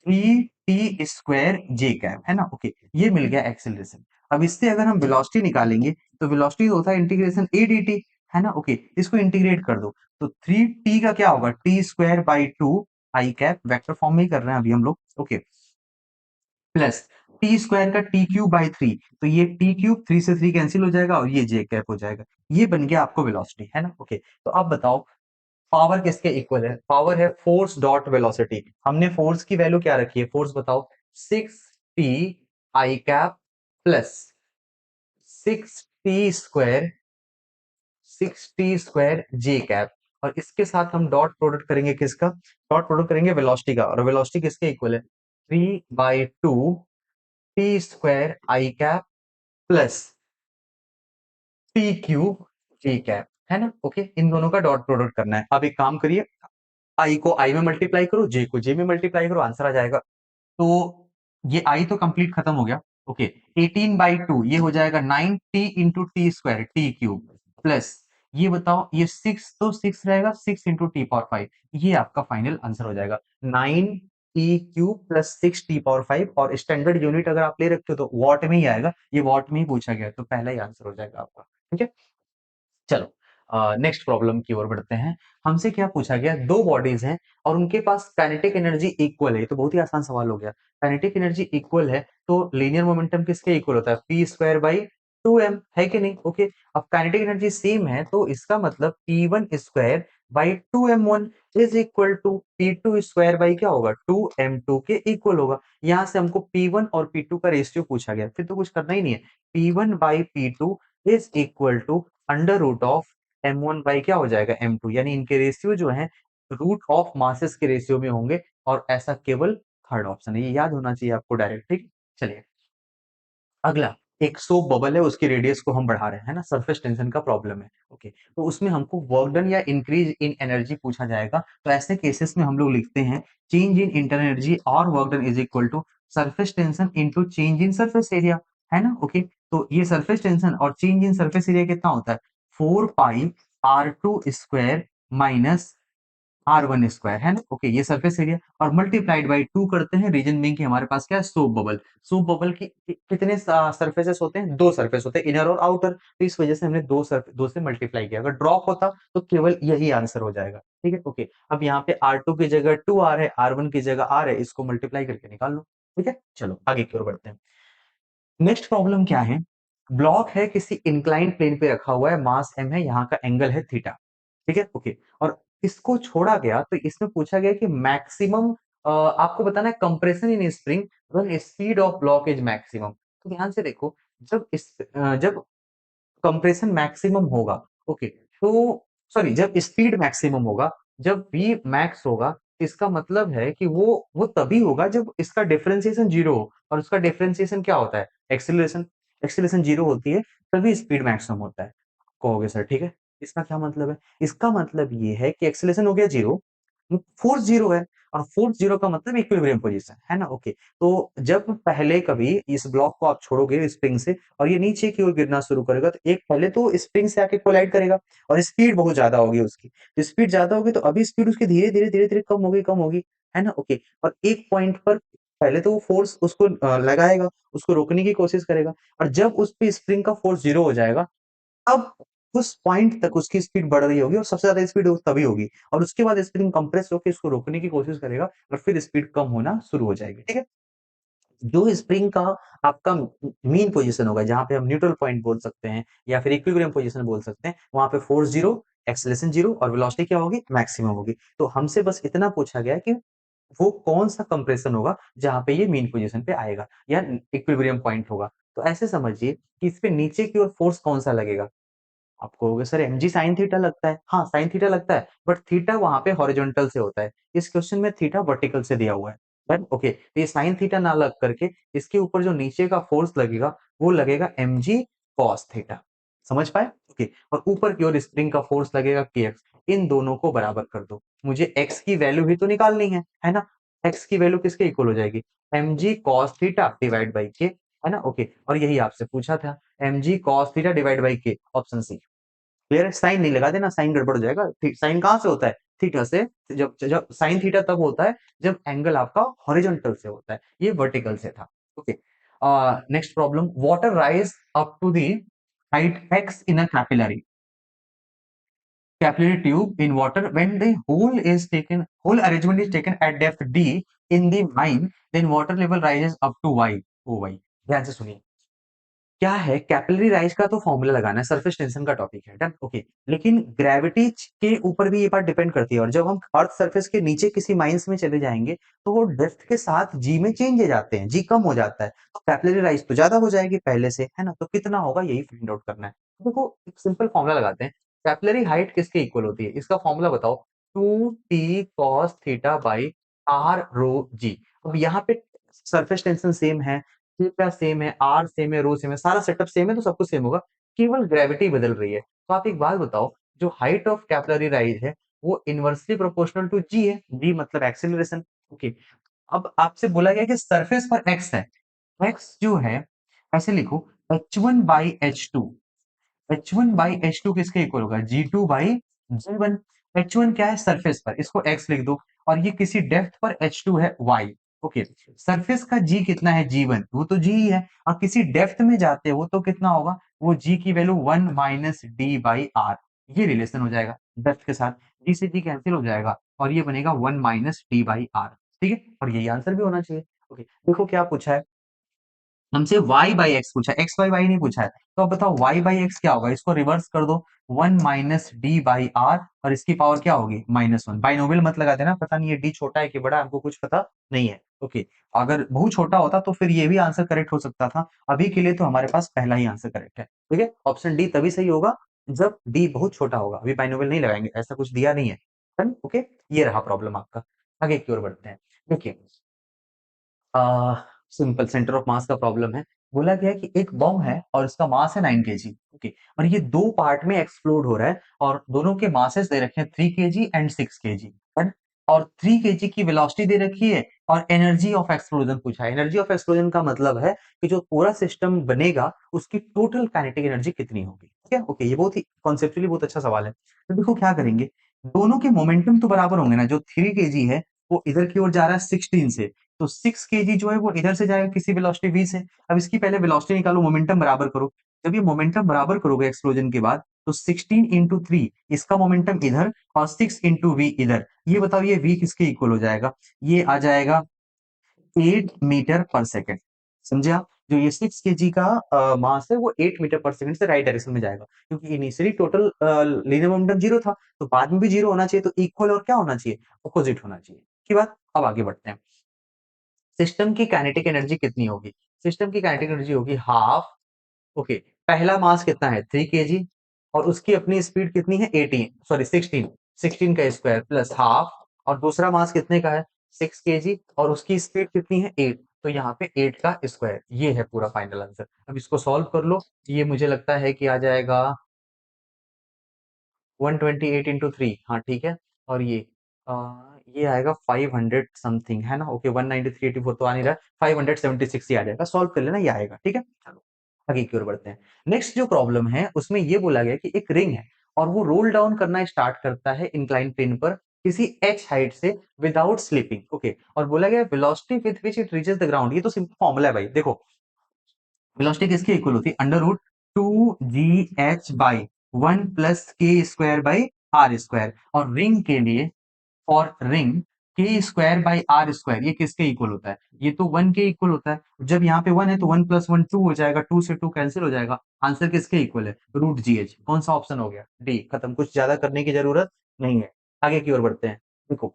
3t² है ना। ओके, ये मिल गया एक्सेलरेशन। अब इससे अगर हम वेलोसिटी निकालेंगे, तो वेलोसिटी होता है इंटीग्रेशन a dt, है ना। ओके, इसको इंटीग्रेट कर दो, तो 3t का क्या होगा, t² by 2 i cap, vector form में ही कर रहे हैं अभी हम लोग। ओके, प्लस टी स्क्वायर का टी क्यूब बाई 3, तो ये टी क्यूब 3 से 3 कैंसिल हो जाएगा और ये जे कैप हो जाएगा। ये बन गया आपको वेलोसिटी, है ना। ओके, तो अब बताओ पावर किसके इक्वल है? पावर है फोर्स डॉट वेलोसिटी। हमने फोर्स की वैल्यू क्या रखी है? फोर्स बताओ, 6 T I cap plus 6 T square, 6 T square J cap, और इसके साथ हम डॉट प्रोडक्ट करेंगे किसका? डॉट प्रोडक्ट करेंगे वेलोसिटी का, और वेलोसिटी किसके इक्वल है? 3/2 टी स्क्वायर आई कैप प्लस टी क्यूब जे कैप, है ना। ओके, इन दोनों का डॉट प्रोडक्ट करना है। अब एक काम करिए, आई को आई में मल्टीप्लाई करो, जे को जे में मल्टीप्लाई करो, आंसर आ जाएगा। तो ये आई तो कंप्लीट खत्म हो गया। ओके, 18/2 ये हो जाएगा 9 T into T square T cube plus, ये बताओ ये 6 तो 6 रहेगा, 6 इंटू टी पावर 5, ये आपका फाइनल आंसर हो जाएगा 9 T cube plus 6 T power 5। और स्टैंडर्ड यूनिट अगर आप ले रखते हो तो वॉट में ही आएगा, ये वॉट में ही पूछा गया, तो पहला ही आंसर हो जाएगा आपका। ठीक है, चलो नेक्स्ट प्रॉब्लम की ओर बढ़ते हैं। हमसे क्या पूछा गया, दो बॉडीज हैं और उनके पास काइनेटिक एनर्जी इक्वल है। ये तो बहुत ही आसान सवाल हो गया। काइनेटिक एनर्जी इक्वल है तो लीनियर मोमेंटम किसके इक्वल होता है? पी स्क्वायर बाई 2m, है कि नहीं। ओके, अब काइनेटिक एनर्जी सेम है तो इसका मतलब P1 square by 2m1 is equal to P2 square by क्या होगा? 2m2 के इक्वल होगा। यहाँ से हमको P1 और P2 का रेशियो पूछा गया, फिर तो कुछ करना ही नहीं है। P1/P2 is equal to under root of m1 by क्या हो जाएगा? m2, यानी इनके रेशियो जो है रूट ऑफ मासेस के रेशियो में होंगे, और ऐसा केवल थर्ड ऑप्शन है, ये याद होना चाहिए आपको डायरेक्ट। ठीक, चलिए अगला, एक सोप बबल है, उसकी रेडियस को हम बढ़ा रहे हैं, है ना, सरफेस टेंशन का प्रॉब्लम है। ओके, तो उसमें हमको वर्क डन या इंक्रीज इन एनर्जी पूछा जाएगा। तो ऐसे केसेस में हम लोग लिखते हैं चेंज इन इंटरनल एनर्जी और work done is equal to surface tension into change in surface area, है ना। ओके, तो ये सरफेस टेंशन और चेंज इन सरफेस एरिया कितना होता है? 4 पाई r2 square minus R1 square, है ना। ओके, ये सरफेस एरिया और मल्टीप्लाइड बाई 2 करते हैं, रीजन बिंग कि हमारे पास क्या है? Soap bubble. सोप बबल की कितने सरफेसेस होते हैं? दो सरफेस होते हैं, इनर और आउटर, तो इस वजह से हमने दो से मल्टीप्लाई किया। अगर ड्रॉप होता तो केवल यही आंसर हो जाएगा। ठीक है, ओके, अब यहाँ पे R2 की जगह 2r है, R1 की जगह r है, इसको मल्टीप्लाई करके निकाल लो। ठीक है, चलो आगे की ओर बढ़ते हैं। नेक्स्ट प्रॉब्लम क्या है? ब्लॉक है, किसी इंक्लाइंड प्लेन पे रखा हुआ है, मास m है, यहाँ का एंगल है थीटा। ठीक है, ओके, और इसको छोड़ा गया तो इसमें पूछा गया कि मैक्सिमम आपको बताना है compression in spring when speed of block is maximum. तो ध्यान से देखो, जब कंप्रेशन मैक्सिमम होगा, ओके, तो सॉरी, जब स्पीड मैक्सिमम होगा, जब वी मैक्स होगा, इसका मतलब है कि वो तभी होगा जब इसका डिफरेंशिएशन जीरो हो, और उसका डिफरेंशिएशन क्या होता है? एक्सीलरेशन। एक्सीलरेशन जीरो होती है तभी स्पीड मैक्सिमम होता है। कहोगे सर ठीक है, इसका क्या मतलब है? इसका मतलब ये है कि एक्सीलरेशन हो गया जीरो, फोर्स जीरो है, और फोर्स जीरो का मतलब इक्विलिब्रियम पोजीशन, है ना। ओके, तो जब पहले कभी इस ब्लॉक को आप छोड़ोगे स्प्रिंग से और ये नीचे की ओर गिरना शुरू करेगा, तो एक पहले तो स्प्रिंग से आके कोलाइड करेगा और स्पीड बहुत ज्यादा होगी उसकी। तो स्पीड ज्यादा होगी तो अभी स्पीड उसकी धीरे धीरे धीरे धीरे कम होगी, है ना। ओके, और एक पॉइंट पर पहले तो वो फोर्स उसको लगाएगा, उसको रोकने की कोशिश करेगा, और जब उस पे स्प्रिंग का फोर्स जीरो हो जाएगा, अब उस पॉइंट तक उसकी स्पीड बढ़ रही होगी और सबसे ज्यादा स्पीड तभी होगी, और उसके बाद स्प्रिंग कंप्रेस होकर इसको रोकने की कोशिश करेगा और फिर स्पीड कम होना शुरू हो जाएगी। ठीक है, जो स्प्रिंग का आपका मीन पोजीशन होगा, जहां पे हम न्यूट्रल पॉइंट बोल सकते हैं या फिर इक्विलिब्रियम पोजीशन बोल सकते हैं, वहां पे फोर्स जीरो, एक्सेलरेशन जीरो और वेलोसिटी क्या होगी? मैक्सिमम होगी। तो हमसे बस इतना पूछा गया कि वो कौन सा कंप्रेशन होगा जहां पे ये मीन पोजीशन पे आएगा या इक्विलिब्रियम पॉइंट होगा। तो ऐसे समझिए कि इस पे नीचे की ओर फोर्स कौन सा लगेगा? आप कहोगे सर mg sin थीटा लगता है। हाँ, sin थीटा लगता है, बट थीटा वहां पे हॉरिजॉन्टल से होता है, इस क्वेश्चन में थीटा वर्टिकल से दिया हुआ है। डन, ओके, तो ये sin थीटा ना लग करके इसके ऊपर जो नीचे का फोर्स लगेगा वो लगेगा mg cos थीटा। समझ पाए? ओके, और ऊपर की ओर स्प्रिंग का फोर्स लगेगा kx। इन दोनों को बराबर कर दो, मुझे x की वैल्यू भी तो निकालनी है ना। x की वैल्यू किसके इक्वल हो जाएगी? mg cos theta divide by k, है ना। ओके, और यही आपसे पूछा था, mg cos theta divide by k, option C. Clear है? साइन नहीं लगा देना, साइन गड़बड़ हो जाएगा। साइन कहां से होता है? थीटा से। जब जब साइन थीटा तब होता है जब एंगल आपका हॉरिजॉन्टल से होता है, ये वर्टिकल से था। Okay, next problem, water rise up to the height x in a capillary tube in water when the whole arrangement is taken at depth d in the mine, then water level rises up to y. ओ भाई ध्यान से सुनिए, क्या है capillary rise का तो formula लगाना है, सरफेस टेंशन का टॉपिक है, डन ओके। लेकिन ग्रेविटी के ऊपर भी ये बात डिपेंड करती है, और जब हम अर्थ सरफेस के नीचे किसी माइंस में चले जाएंगे तो वो डेप्थ के साथ जी में चेंज हो जाते हैं, जी कम हो जाता है, तो कैपिलरी राइज तो ज्यादा हो जाएगी पहले से, है ना, तो कितना होगा यही फाइंड आउट करना है। देखो एक सिंपल फॉर्मूला लगाते हैं, कैपिलरी हाइट किसके इक्वल होती है, इसका फॉर्मूला बताओ, 2t cos theta by r rho g. अब यहाँ पे सरफेस टेंशन सेम है, थीटा सेम है, आर सेम है, रो सेम है, सारा सेटअप सेम है, तो सब कुछ सेम होगा, केवल ग्रेविटी बदल रही है। तो आप एक बात बताओ, जो हाइट ऑफ कैपिलरी राइज है वो इनवर्सली प्रोपोर्शनल टू जी है, जी मतलब एक्सेलरेशन, ओके। अब आपसे बोला गया कि सरफेस पर एक्स है, एक्स जो है ऐसे लिखो, h1 by H two, H1 by H2 किसके इक्वल होगा, G2 बाई G1। H1 क्या है सरफेस पर, इसको X लिख दो, और ये किसी डेप्थ पर H2 है Y, ओके। सरफेस का G कितना है G1, वो तो G ही है, और किसी डेप्थ में जाते हो तो कितना होगा, वो G की value 1 minus D by R, ये रिलेशन हो जाएगा डेप्थ के साथ, G से G कैंसिल हो जाएगा और ये बनेगा 1 माइनस डी बाई आर, ठीक है, और यही आंसर भी होना चाहिए, ओके। देखो क्या पूछा है हमसे, y बाई एक्स पूछा है, x बाई y नहीं पूछा है, तो अब बताओ y बाई एक्स क्या होगा, इसको रिवर्स कर दो, 1 माइनस डी बाई आर, और इसकी पावर क्या होगी -1, बाइनोमियल मत लगा देना, पता नहीं ये d छोटा है कि बड़ा, हमको कुछ पता नहीं है, ओके। अगर बहुत छोटा होता तो फिर ये भी आंसर करेक्ट हो सकता था, अभी के लिए तो हमारे पास पहला ही आंसर करेक्ट है, ठीक है, ऑप्शन डी तभी सही होगा जब d बहुत छोटा होगा, अभी बाइनोमियल नहीं लगाएंगे, ऐसा कुछ दिया नहीं है, ओके। ये रहा प्रॉब्लम आपका, आगे की ओर बढ़ते हैं, देखिए सिंपल सेंटर ऑफ मास का प्रॉब्लम है। बोला गया है कि एक बॉम्ब है और इसका मास है 9 केजी, ओके, और ये दो पार्ट में एक्सप्लोड हो रहा है, और दोनों के मासेस दे रखे हैं 3 केजी एंड 6 केजी, और 3 केजी की वेलोसिटी दे रखी है, और एनर्जी ऑफ एक्सप्लोजन पूछा है। एनर्जी ऑफ एक्सप्लोजन का मतलब है कि जो पूरा सिस्टम बनेगा उसकी टोटल काइनेटिक एनर्जी कितनी होगी, ठीक है, ओके। ये बहुत ही कॉन्सेप्चुअली बहुत अच्छा सवाल है। तो देखो क्या करेंगे, दोनों के मोमेंटम तो बराबर होंगे ना, जो 3 केजी है वो इधर की ओर जा रहा है 16 से, तो 6 केजी जो है वो इधर से जाएगा किसी वेलोसिटी v से। अब इसकी पहले वेलोसिटी निकालो, मोमेंटम बराबर करो, जब ये मोमेंटम बराबर करोगे एक्सप्लोजन के बाद, तो 16 इंटू 3, इसका मोमेंटम इधर, और 6 इंटू वी इधर, ये बताओ ये v किसके इक्वल हो जाएगा, ये आ जाएगा 8 मीटर पर सेकेंड, समझे आप, जो ये 6 केजी का मास है वो 8 मीटर पर सेकंड से राइट डायरेक्शन में जाएगा, क्योंकि initially total linear momentum zero था, तो बाद में भी जीरो होना चाहिए, तो इक्वल और क्या होना चाहिए, अपोजिट होना चाहिए, की बात। अब आगे बढ़ते हैं, सिस्टम की काइनेटिक एनर्जी कितनी होगी, सिस्टम की काइनेटिक एनर्जी होगी हाफ, ओके। पहला मास कितना है 3 केजी, और उसकी अपनी स्पीड कितनी है 18, सॉरी 16, 16 का स्क्वायर प्लस हाफ, और दूसरा मास कितने का है 6 केजी, और उसकी स्पीड कितनी है 8, तो यहाँ पे 8 का स्क्वायर, ये है पूरा फाइनल आंसर। अब इसको सॉल्व कर लो, ये मुझे लगता है कि आ जाएगा 128 इंटू थ्री, हाँ ठीक है, और आ, ये आएगा 500 समथिंग, है ना, ओके, 193 84 तो आ नहीं रहा, 576 ही आ जाएगा, सॉल्व कर लेना, ये आएगा, ठीक है, चलो आगे की ओर बढ़ते हैं। नेक्स्ट जो प्रॉब्लम है उसमें ये बोला गया कि एक रिंग है, और वो रोल डाउन करना स्टार्ट करता है इंक्लाइन प्लेन पर किसी h हाइट से विदाउट स्लिपिंग, ओके, और बोला गया velocity with which it reaches the ground, ये तो सिंपल फॉर्मूला है भाई, देखो वेलोसिटी किसके इक्वल होती है, under root 2gh by 1 plus K square by R square, और रिंग के लिए, और रिंग के स्क्वायर बाई आर स्क्वायर ये किसके इक्वल होता है, ये तो 1 के इक्वल होता है, जब यहाँ पे 1 है तो 1 प्लस 1 2 हो जाएगा, 2 से 2 कैंसिल हो जाएगा, आंसर किसके इक्वल है, रूट जी एच, कौन सा ऑप्शन हो गया, डी, खत्म, कुछ ज्यादा करने की जरूरत नहीं है, आगे की ओर बढ़ते हैं। देखो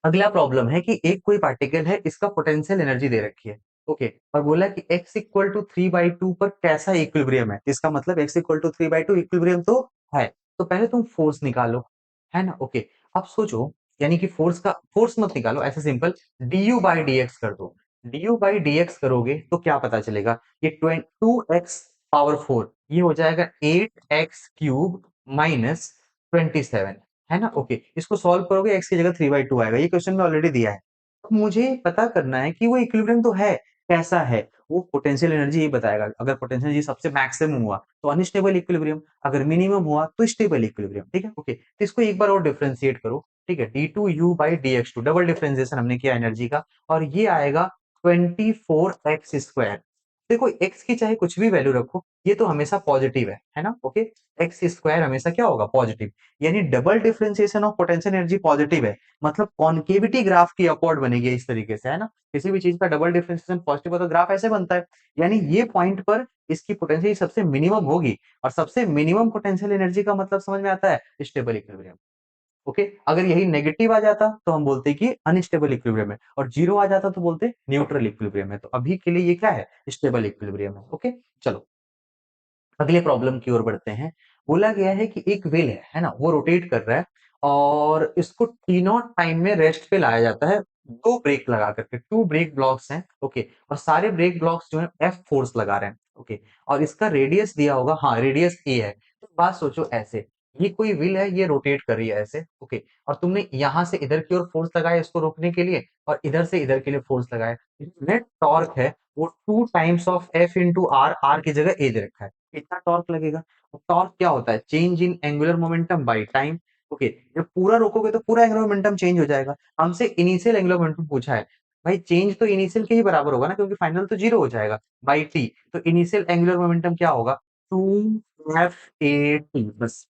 अगला प्रॉब्लम है कि एक कोई पार्टिकल है, इसका पोटेंशियल एनर्जी दे रखी है, ओके, और बोला कि x इक्वल टू 3/2 पर कैसा इक्विलिब्रियम है, इसका मतलब x इक्वल टू 3/2 इक्विलिब्रियम तो है, तो पहले तुम फोर्स निकालो, है ना, ओके। अब सोचो, यानी कि फोर्स का, फोर्स मत निकालो, ऐसे सिंपल du बाई dx कर दो, du बाई dx करोगे तो क्या पता चलेगा, ये 2x पावर 4, ये हो जाएगा 8x क्यूब माइनस 27, है ना, ओके। इसको सॉल्व करोगे x की जगह 3/2 आएगा, ये क्वेश्चन में ऑलरेडी दिया है, तो मुझे पता करना है कि वो इक्विलिब्रियम तो है, कैसा है, वो पोटेंशियल एनर्जी ये बताएगा, अगर पोटेंशियल एनर्जी सबसे मैक्सिमम हुआ तो अनस्टेबल इक्विलिब्रियम, अगर मिनिमम हुआ तो स्टेबल इक्विलिब्रियम, ठीक है, ओके। तो इसको एक बार और डिफरेंशिएट करो, ठीक है, d2u by dx2, double differentiation हमने किया एनर्जी का, और ये आएगा 24x स्क्वायर, देखो एक्स की चाहे कुछ भी वैल्यू रखो, ये तो हमेशा पॉजिटिव है ना? ओके, एक्स स्क्वायर हमेशा क्या होगा? पॉजिटिव। यानी double differentiation of potential energy positive है, मतलब कॉन्केविटी ग्राफ की अपवर्ड बनेगी इस तरीके से, है ना? किसी भी चीज का डबल डिफरेंशिएशन पॉजिटिव हो तो ग्राफ ऐसे बनता है। यानी ये पॉइंट पर इसकी पोटेंशियल सबसे मिनिमम होगी, और सबसे मिनिमम पोटेंशियल एनर्जी का मतलब समझ में आता है? Stable equilibrium. ओके, अगर यही नेगेटिव आ जाता तो हम बोलते कि अनस्टेबल इक्विलिब्रियम है, और जीरो आ जाता तो बोलते न्यूट्रल इक्विलिब्रियम है। तो अभी के लिए ये क्या है? स्टेबल इक्विलिब्रियम है। ओके, चलो अगले प्रॉब्लम की ओर बढ़ते हैं। बोला गया है कि एक व्हील है ना, वो रोटेट कर रहा है, और इसको टी नॉट टाइम में रेस्ट पे लाया जाता है, दो ब्रेक लगा करके, टू ब्रेक ब्लॉक्स हैं। ओके, और सारे ब्रेक ब्लॉक्स जो है एफ फोर्स लगा रहे हैं। ओके, और इसका रेडियस दिया होगा, हाँ रेडियस ए है। तो बात सोचो ऐसे, ये कोई व्हील है, ये रोटेट कर रही है ऐसे। ओके, और तुमने यहां से इधर की ओर फोर्स लगाया इसको रोकने के लिए, और इधर से इधर के लिए फोर्स लगाया। नेट टॉर्क है वो two times of F into R, R की जगह ए दे रखा है, कितना टॉर्क लगेगा? टॉर्क क्या होता है? Change in angular momentum by time. Okay, जब पूरा रोकोगे तो पूरा एंगुलर मोमेंटम चेंज हो जाएगा। हमसे इनिशियल एंगुलर मोमेंटम पूछा है, भाई चेंज तो इनिशियल के ही बराबर होगा ना, क्योंकि फाइनल तो जीरो हो जाएगा बाई टी। तो इनिशियल एंगुलर मोमेंटम क्या होगा? टू एफ ए टी, बस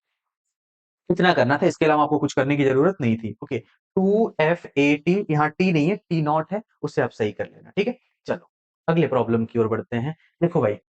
इतना करना था, इसके अलावा आपको कुछ करने की जरूरत नहीं थी। Okay, two F A T, यहाँ टी नहीं है, टी नॉट है, उससे आप सही कर लेना। ठीक है, चलो अगले प्रॉब्लम की ओर बढ़ते हैं। देखो भाई, ये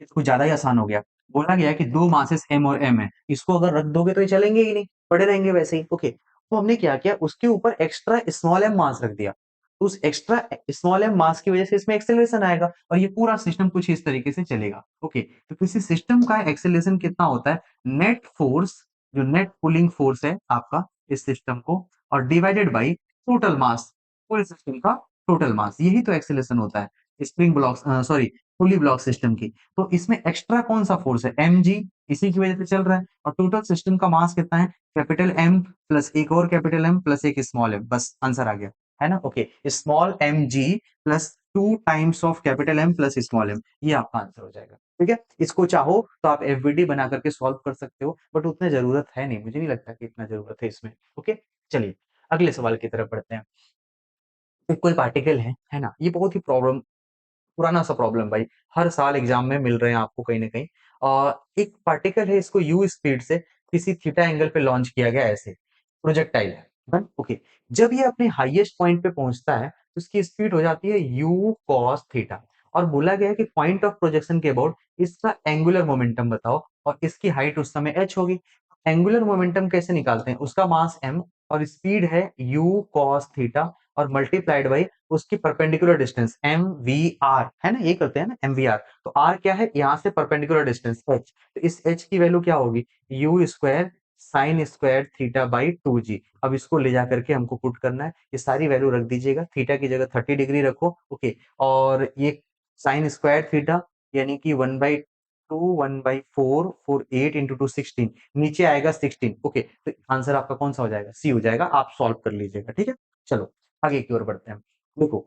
तो कुछ ज्यादा ही आसान हो गया। बोला गया है कि दो मासेस एम और एम है, इसको अगर रख दोगे तो ये चलेंगे ही नहीं, पड़े रहेंगे वैसे ही। ओके, तो हमने क्या किया, उसके ऊपर एक्स्ट्रा स्मॉल एम मास रख दिया। तो उस एक्स्ट्रा स्मॉल एम मास की वजह से इसमें एक्सेलरेशन आएगा, और ये पूरा सिस्टम कुछ इस तरीके से चलेगा। ओके, तो किसी सिस्टम का एक्सेलरेशन कितना होता है? नेट फोर्स, जो नेट पुलिंग फोर्स है आपका इस सिस्टम को, और डिवाइडेड बाई टोटल मास, पूरे सिस्टम का टोटल मास, यही तो एक्सेलरेशन होता है स्प्रिंग ब्लॉक, सॉरी पुली ब्लॉक सिस्टम की। तो इसमें एक्स्ट्रा कौन सा फोर्स है? एम जी, इसी की वजह से चल रहा है। और टोटल सिस्टम का मास कितना है? कैपिटल एम प्लस एक और कैपिटल एम प्लस एक स्मॉल एम, बस आंसर आ गया, है ना? Okay, small M G plus two times of capital M plus small M, ये आपका आंसर हो जाएगा। ठीक है, इसको चाहो तो आप एफबीडी बना करके सॉल्व कर सकते हो, बट उतना जरूरत है नहीं, मुझे नहीं लगता कि इतना जरूरत है इसमें। ओके, चलिए अगले सवाल की तरफ बढ़ते हैं। कोई पार्टिकल है ना, ये बहुत ही प्रॉब्लम, पुराना सा प्रॉब्लम भाई, हर साल एग्जाम में मिल रहे हैं आपको कहीं ना कहीं। एक पार्टिकल है, इसको यू स्पीड से किसी थीटा एंगल पे लॉन्च किया गया, ऐसे प्रोजेक्टाइल है। ओके, जब ये अपने हाईएस्ट पॉइंट पे पहुंचता है तो इसकी स्पीड हो जाती है यू कॉस थीटा, और बोला गया है कि पॉइंट ऑफ प्रोजेक्शन के अबाउट इसका एंगुलर मोमेंटम बताओ, और इसकी हाइट उस समय एच होगी। एंगुलर मोमेंटम कैसे निकालते हैं? उसका मास एम, और स्पीड है यू कॉस थीटा, और मल्टीप्लाइड बाई उसकी perpendicular distance M V R, है ना, ये करते हैं ना एम वी आर। तो आर क्या है? यहाँ से परपेंडिकुलर डिस्टेंस एच, तो इस एच की वैल्यू क्या होगी? U square sine square theta by two g. अब इसको ले जा करके हमको पुट करना है, ये सारी वैल्यू रख दीजिएगा, थीटा की जगह 30 डिग्री रखो। ओके, और ये साइन स्क्वायर थीटा यानी कि 1/2, 1/4, 8 इंटू 2 16, नीचे आएगा 16। ओके, तो आंसर आपका कौन सा हो जाएगा? सी हो जाएगा, आप सॉल्व कर लीजिएगा। ठीक है, चलो आगे की ओर बढ़ते हैं। देखो,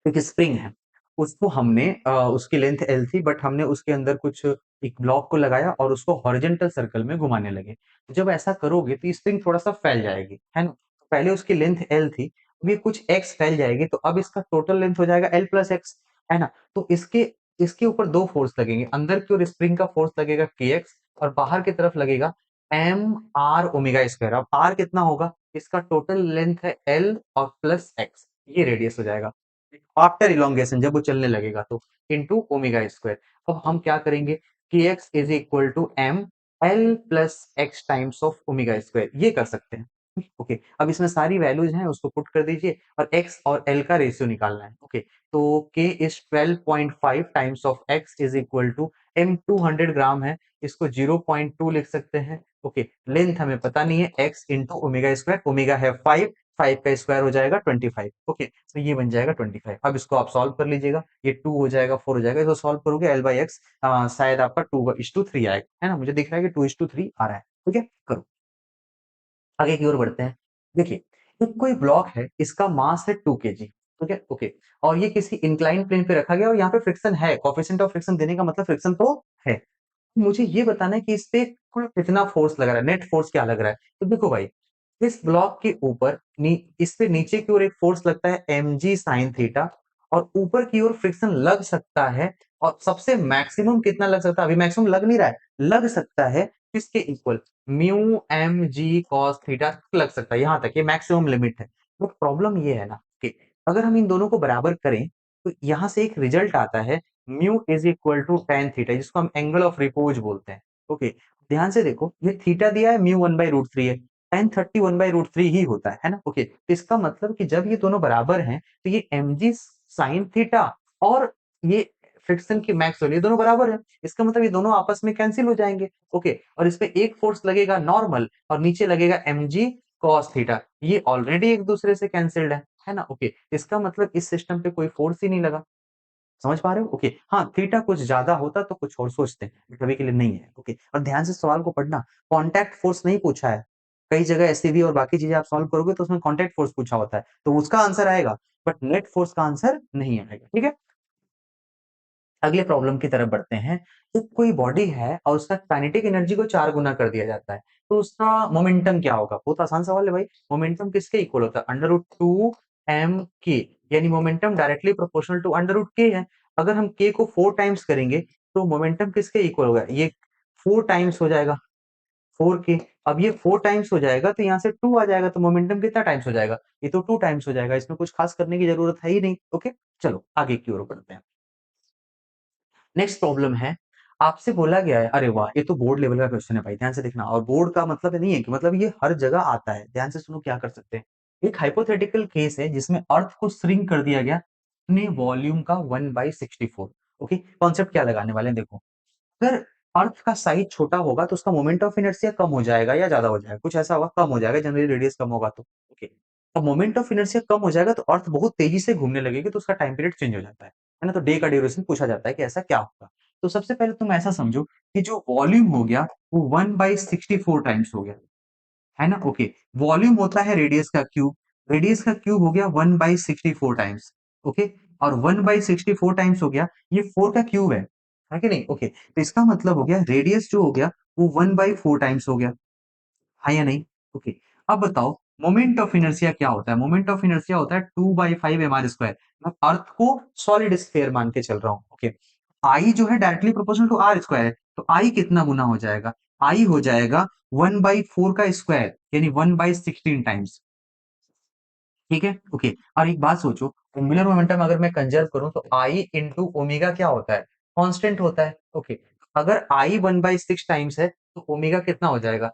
एक स्प्रिंग है, उसको हमने उसकी लेंथ एल थी, बट हमने उसके अंदर कुछ एक ब्लॉक को लगाया और उसको हॉरिजेंटल सर्कल में घुमाने लगे। तो जब ऐसा करोगे तो स्प्रिंग थोड़ा सा फैल जाएगी, है ना? तो पहले उसकी लेंथ एल थी, अब ये कुछ एक्स फैल जाएगी, तो अब इसका टोटल लेंथ हो जाएगा एल प्लस एक्स, है ना? तो इसके इसके ऊपर दो फोर्स लगेंगे, अंदर की ओर स्प्रिंग का फोर्स लगेगा के एक्स, और बाहर की तरफ लगेगा एम आर ओमेगा स्क्वायर। अब आर कितना होगा? इसका टोटल लेंथ है एल और प्लस एक्स, ये रेडियस हो जाएगा आफ्टर इलोंगेशन, जब वो चलने लगेगा तो, इनटू ओमेगा स्क्वायर। अब हम क्या करेंगे? K X is equal to M L plus X times of omega square, ये कर सकते हैं। ओके, अब इसमें सारी वैल्यूज हैं, उसको पुट कर दीजिए, और एक्स और एल का रेशियो निकालना है। ओके, तो K is 12.5 times of X is equal to M 200 gram है, इसको 0.2 लिख सकते हैं। ओके, लेंथ हमें पता नहीं है, x into omega square, omega है 5, 5 का स्क्वायर हो जाएगा 25। ओके, तो ये बन जाएगा 25। अब इसको आप सॉल्व कर लीजिएगा, ये 2 हो जाएगा, 4 हो जाएगा, इसको सॉल्व करोगे एल बाई एक्स शायद आपका 2:3 आएगा, है ना? मुझे दिख रहा है कि 2:3 आ रहा है। ठीक है, करो आगे की ओर बढ़ते हैं। देखिए, एक कोई ब्लॉक है, इसका मास है 2 kg। ठीक है, ओके, और ये किसी इंक्लाइन प्लेन पे रखा गया, और यहाँ पे फ्रिक्शन है, कोफिशिएंट ऑफ फ्रिक्शन देने का मतलब फ्रिक्शन तो है। मुझे ये बताना है कि इस पे कुल कितना फोर्स लग रहा है, नेट फोर्स क्या लग रहा है। तो देखो भाई, इस ब्लॉक के ऊपर इस पे नीचे की ओर एक फोर्स लगता है एम जी साइन थीटा, और ऊपर की ओर फ्रिक्शन लग सकता है, और सबसे मैक्सिमम कितना लग सकता है, अभी मैक्सिमम लग नहीं रहा है, लग सकता है किसके equal, mu M G cos theta लग सकता है, यहां तक ये मैक्सिमम लिमिट है। तो प्रॉब्लम ये है ना कि अगर हम इन दोनों को बराबर करें तो यहां से एक रिजल्ट आता है mu is equal to tan theta, जिसको हम एंगल ऑफ रिपोज बोलते हैं। ओके, ध्यान से देखो, ये थीटा दिया है, म्यू 1/√3 है, tan 30 1/√3 ही होता है ना। ओके, तो इसका मतलब कि जब ये दोनों बराबर हैं तो ये mg sin थीटा और ये फ्रिक्शन की मैक्स वैल्यू दोनों बराबर है, इसका मतलब ये दोनों आपस में कैंसिल हो जाएंगे। ओके, और इस पे एक फोर्स लगेगा नॉर्मल और नीचे लगेगा mg cos थीटा, ये ऑलरेडी एक दूसरे से कैंसिल्ड है ना। ओके, इसका मतलब इस सिस्टम पे कोई फोर्स ही नहीं लगा। समझ पा रहे हो? ओके, हाँ, थीटा कुछ ज्यादा होता तो कुछ और सोचते हैं, बट अभी के लिए नहीं है। ओके, और ध्यान से सवाल को पढ़ना, कॉन्टैक्ट फोर्स नहीं पूछा है। कई जगह एससीवी और बाकी चीजें आप सॉल्व करोगे तो उसमें कॉन्टैक्ट फोर्स पूछा होता है, तो उसका आंसर आएगा, बट नेट फोर्स का आंसर नहीं आएगा। ठीक है, अगले प्रॉब्लम की तरफ बढ़ते हैं। तो कोई बॉडी है और उसका काइनेटिक एनर्जी को 4 गुना कर दिया जाता है, तो उसका मोमेंटम क्या होगा? बहुत आसान सवाल है भाई। मोमेंटम किसके इक्वल होता है? √2 एम के, यानी momentum directly proportional to √k है। अगर हम k को 4 टाइम्स करेंगे तो मोमेंटम किसके इक्वल होगा? ये 4 टाइम्स हो जाएगा 4k। अब ये 4 टाइम्स हो जाएगा तो यहाँ से 2 आ जाएगा, तो मोमेंटम कितना टाइम्स हो जाएगा? ये तो 2 टाइम्स हो जाएगा, इसमें कुछ खास करने की जरूरत है ही नहीं। ओके, चलो आगे की ओर बढ़ते हैं। नेक्स्ट प्रॉब्लम है, आपसे बोला गया है, अरे वाह, ये तो बोर्ड लेवल का क्वेश्चन है भाई, ध्यान से देखना। और बोर्ड का मतलब नहीं है कि मतलब ये हर जगह आता है, ध्यान से सुनो क्या कर सकते हैं। एक हाइपोथेटिकल केस है जिसमें अर्थ को श्रिंक कर दिया गया अपने वॉल्यूम का 1/64। ओके, कॉन्सेप्ट क्या लगाने वाले हैं देखो। अगर अर्थ का साइज छोटा होगा तो उसका मोमेंट ऑफ इनर्शिया कम हो जाएगा या ज्यादा हो जाएगा, कुछ ऐसा होगा, कम हो जाएगा, जनरली रेडियस कम होगा तो। ओके, अब मोमेंट ऑफ इनर्शिया कम हो जाएगा तो अर्थ बहुत तेजी से घूमने लगेगी, तो उसका टाइम पीरियड चेंज हो जाता है ना। तो डे का ड्यूरेशन पूछा जाता है कि ऐसा क्या होगा। तो सबसे पहले तुम ऐसा समझो कि जो वॉल्यूम हो गया वो 1/64 टाइम्स हो गया, है ना। ओके, वॉल्यूम होता है रेडियस का क्यूब, रेडियस का क्यूब हो गया 1/64 टाइम्स। ओके, और 1/64 टाइम्स हो गया, ये 4 का क्यूब है कि नहीं। ओके, तो इसका मतलब हो गया रेडियस जो हो गया वो 1/4 टाइम्स हो गया, हाँ या नहीं। ओके, अब बताओ मोमेंट ऑफ इनर्शिया क्या होता है? मोमेंट ऑफ इनर्शिया होता है 2/5 mr²। मैं अर्थ को सॉलिड स्फीयर मान के चल रहा हूँ। ओके, आई जो है directly proportional to R square है, तो आई कितना गुना हो जाएगा? आई हो जाएगा 1/4 का स्क्वायर, यानी 1/16 टाइम्स। ठीक है, ओके, और एक बात सोचो, एंगुलर मोमेंटम अगर मैं कंजर्व करूं तो आई इंटू ओमेगा क्या होता है? कांस्टेंट होता है। ओके, अगर आई 1/6 टाइम्स है तो ओमेगा कितना हो जाएगा?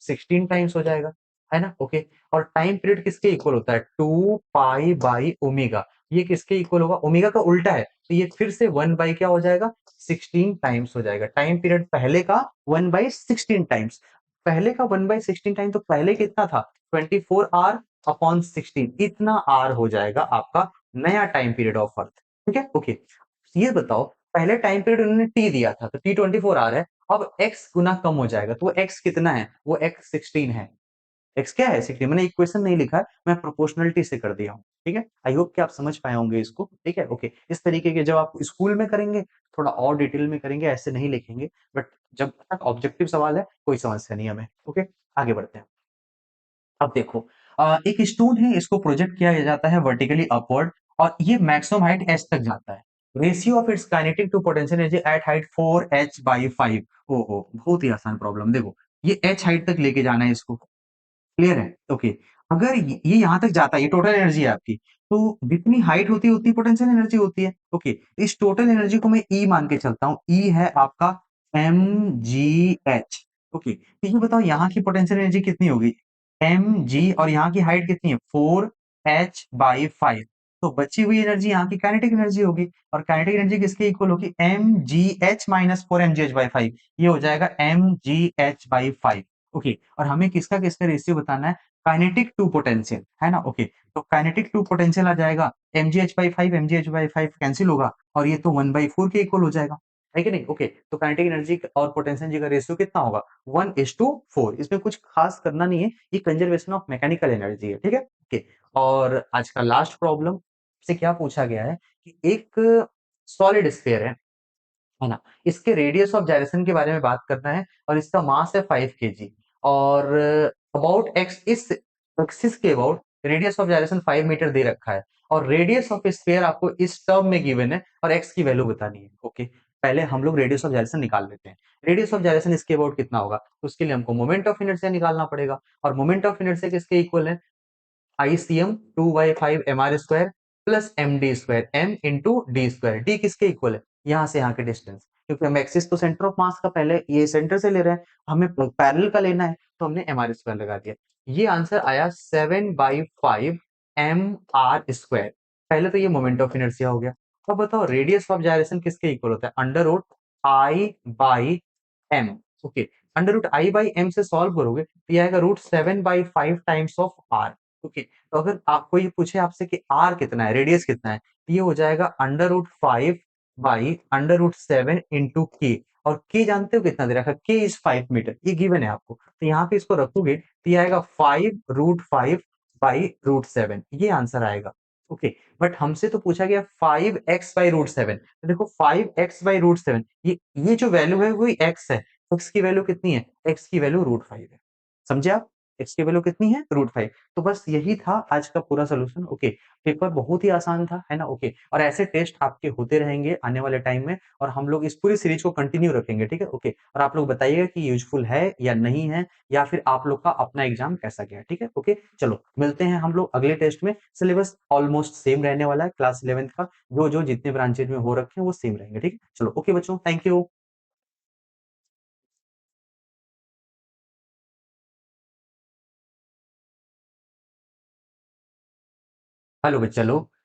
16 टाइम्स हो जाएगा, है ना। ओके, और टाइम पीरियड किसके इक्वल होता है? 2 पाई बाई ओमेगा, ये किसके इक्वल होगा? ओमेगा का उल्टा है, तो ये फिर से 1 बाई क्या हो जाएगा? 16 टाइम्स हो जाएगा। टाइम पीरियड पहले का 1/16 टाइम्स, पहले का 1/16 टाइम, तो पहले कितना था? 24 r/16, इतना आर हो जाएगा आपका नया टाइम पीरियड ऑफ अर्थ। ठीक है, ओके, ये बताओ, पहले टाइम पीरियड उन्होंने टी दिया था तो टी 24 आर है, अब एक्स गुना कम हो जाएगा, तो वो एक्स कितना है? वो एक्स 16 है। एक्स क्या है? 16। मैंने इक्वेशन नहीं लिखा है, मैं प्रोपोर्शनलिटी से कर दिया हूँ। ठीक है, आई होप कि आप समझ पाए होंगे इसको। ठीक है, ओके, इस तरीके के जब आप स्कूल में करेंगे थोड़ा और डिटेल में करेंगे, ऐसे नहीं लिखेंगे, बट जब तक ऑब्जेक्टिव सवाल है कोई समस्या नहीं हमें। ओके, आगे बढ़ते हैं। अब देखो, एक स्टोन है, इसको प्रोजेक्ट किया जाता है वर्टिकली अपवर्ड, और ये मैक्सिमम हाइट एच तक जाता है। Ratio of its kinetic to potential energy at height 4h/5। ओहो, बहुत ही आसान प्रॉब्लम। देखो, ये एच हाइट तक लेके जाना है इसको, क्लियर है। ओके, अगर ये यहां तक जाता है, ये टोटल एनर्जी है आपकी, तो जितनी हाइट होती है उतनी पोटेंशियल एनर्जी होती है। ओके, इस टोटल एनर्जी को मैं ई मान के चलता हूँ, ई है आपका mgh। ओके, तो ये बताओ यहाँ की पोटेंशियल एनर्जी कितनी होगी? mg, और यहाँ की हाइट कितनी है? 4h/5, तो बची हुई एनर्जी यहाँ की काइनेटिक एनर्जी होगी, और काइनेटिक एनर्जी किसके इक्वल होगी? mgh माइनस 4mgh/5, ये हो जाएगा mgh/5। ओके, और हमें किसका किसका रेशियो बताना है? काइनेटिक टू पोटेंशियल, है ना। ओके, तो काइनेटिक टू पोटेंशियल आ जाएगा mgh/5, mgh/5 कैंसिल होगा, और ये तो 1/4 के इक्वल हो जाएगा, है कि नहीं। ओके, तो काइनेटिक एनर्जी और पोटेंशियल एनर्जी का रेशियो कितना होगा? 1:4। इसमें कुछ खास करना नहीं है, ये कंजर्वेशन ऑफ मैकेनिकल एनर्जी है। ठीक है, ओके, और आज का लास्ट प्रॉब्लम से क्या पूछा गया है कि एक सॉलिड स्फीयर है ना, इसके रेडियस ऑफ जाइरेशन के बारे में बात करना है, और इसका मास है 5 kg, और अबाउट एक्स, इस एक्सिस के अबाउट रेडियस ऑफ जाइरेशन 5 मीटर दे रखा है और रेडियस ऑफ स्फीयर आपको इस टर्म में गिवन है और एक्स की वैल्यू बतानी है। ओके, पहले हम लोग रेडियस ऑफ जाइरेशन निकाल लेते हैं। रेडियस ऑफ जाइरेशन इसके अबाउट कितना होगा, तो उसके लिए हमको मोमेंट ऑफ इनर्शिया निकालना पड़ेगा और मोमेंट ऑफ इनर्शिया किसके इक्वल है, ICM 2/5 mr² plus md², m into डी²। डी किसके इक्वल है, यहाँ से यहाँ के डिस्टेंस, क्योंकि हम एक्सिस तो सेंटर ऑफ मास का पहले ये सेंटर से ले रहे हैं, हमें पैरेलल का लेना है तो हमने mr² लगा दिया। ये आंसर आया 7/5 mr²। पहले तो ये मोमेंट ऑफ इनर्शिया हो गया। अब बताओ रेडियस ऑफ जाइरेशन किसके इक्वल होता है, under root I by M. Okay, under root I by M से सॉल्व करोगे तो ये आएगा √7/5 टाइम्स ऑफ आर। ओके, तो अगर आपको ये पूछे आपसे कि आर कितना है, रेडियस कितना है, तो ये हो जाएगा √5/√7 इंटू के। और के जानते हो कितना दे रखा है, के इज 5 मीटर, ये गिवन है आपको, तो यहाँ पे इसको रखोगे तो ये आएगा 5√5/√7, ये आंसर आएगा। ओके, बट हमसे तो पूछा गया 5x/√7, तो देखो 5x/√7, ये जो वैल्यू है वो एक्स है, एक्स की वैल्यू कितनी है, एक्स की वैल्यू √5 है। समझे आप, एक्स की वैल्यू कितनी है, √5। तो बस यही था आज का पूरा सोल्यूशन। ओके, पेपर बहुत ही आसान था, है ना। ओके, और ऐसे टेस्ट आपके होते रहेंगे आने वाले टाइम में और हम लोग इस पूरी सीरीज को कंटिन्यू रखेंगे, ठीक है। ओके, और आप लोग बताइएगा कि यूजफुल है या नहीं है, या फिर आप लोग का अपना एग्जाम कैसा गया, ठीक है। ओके, चलो मिलते हैं हम लोग अगले टेस्ट में। सिलेबस ऑलमोस्ट सेम रहने वाला है, क्लास 11th का जो जो जितने ब्रांचेज में हो रखे हैं वो सेम रहेंगे, ठीक है। चलो ओके बच्चों, थैंक यू। हेलो बच्चा लोग।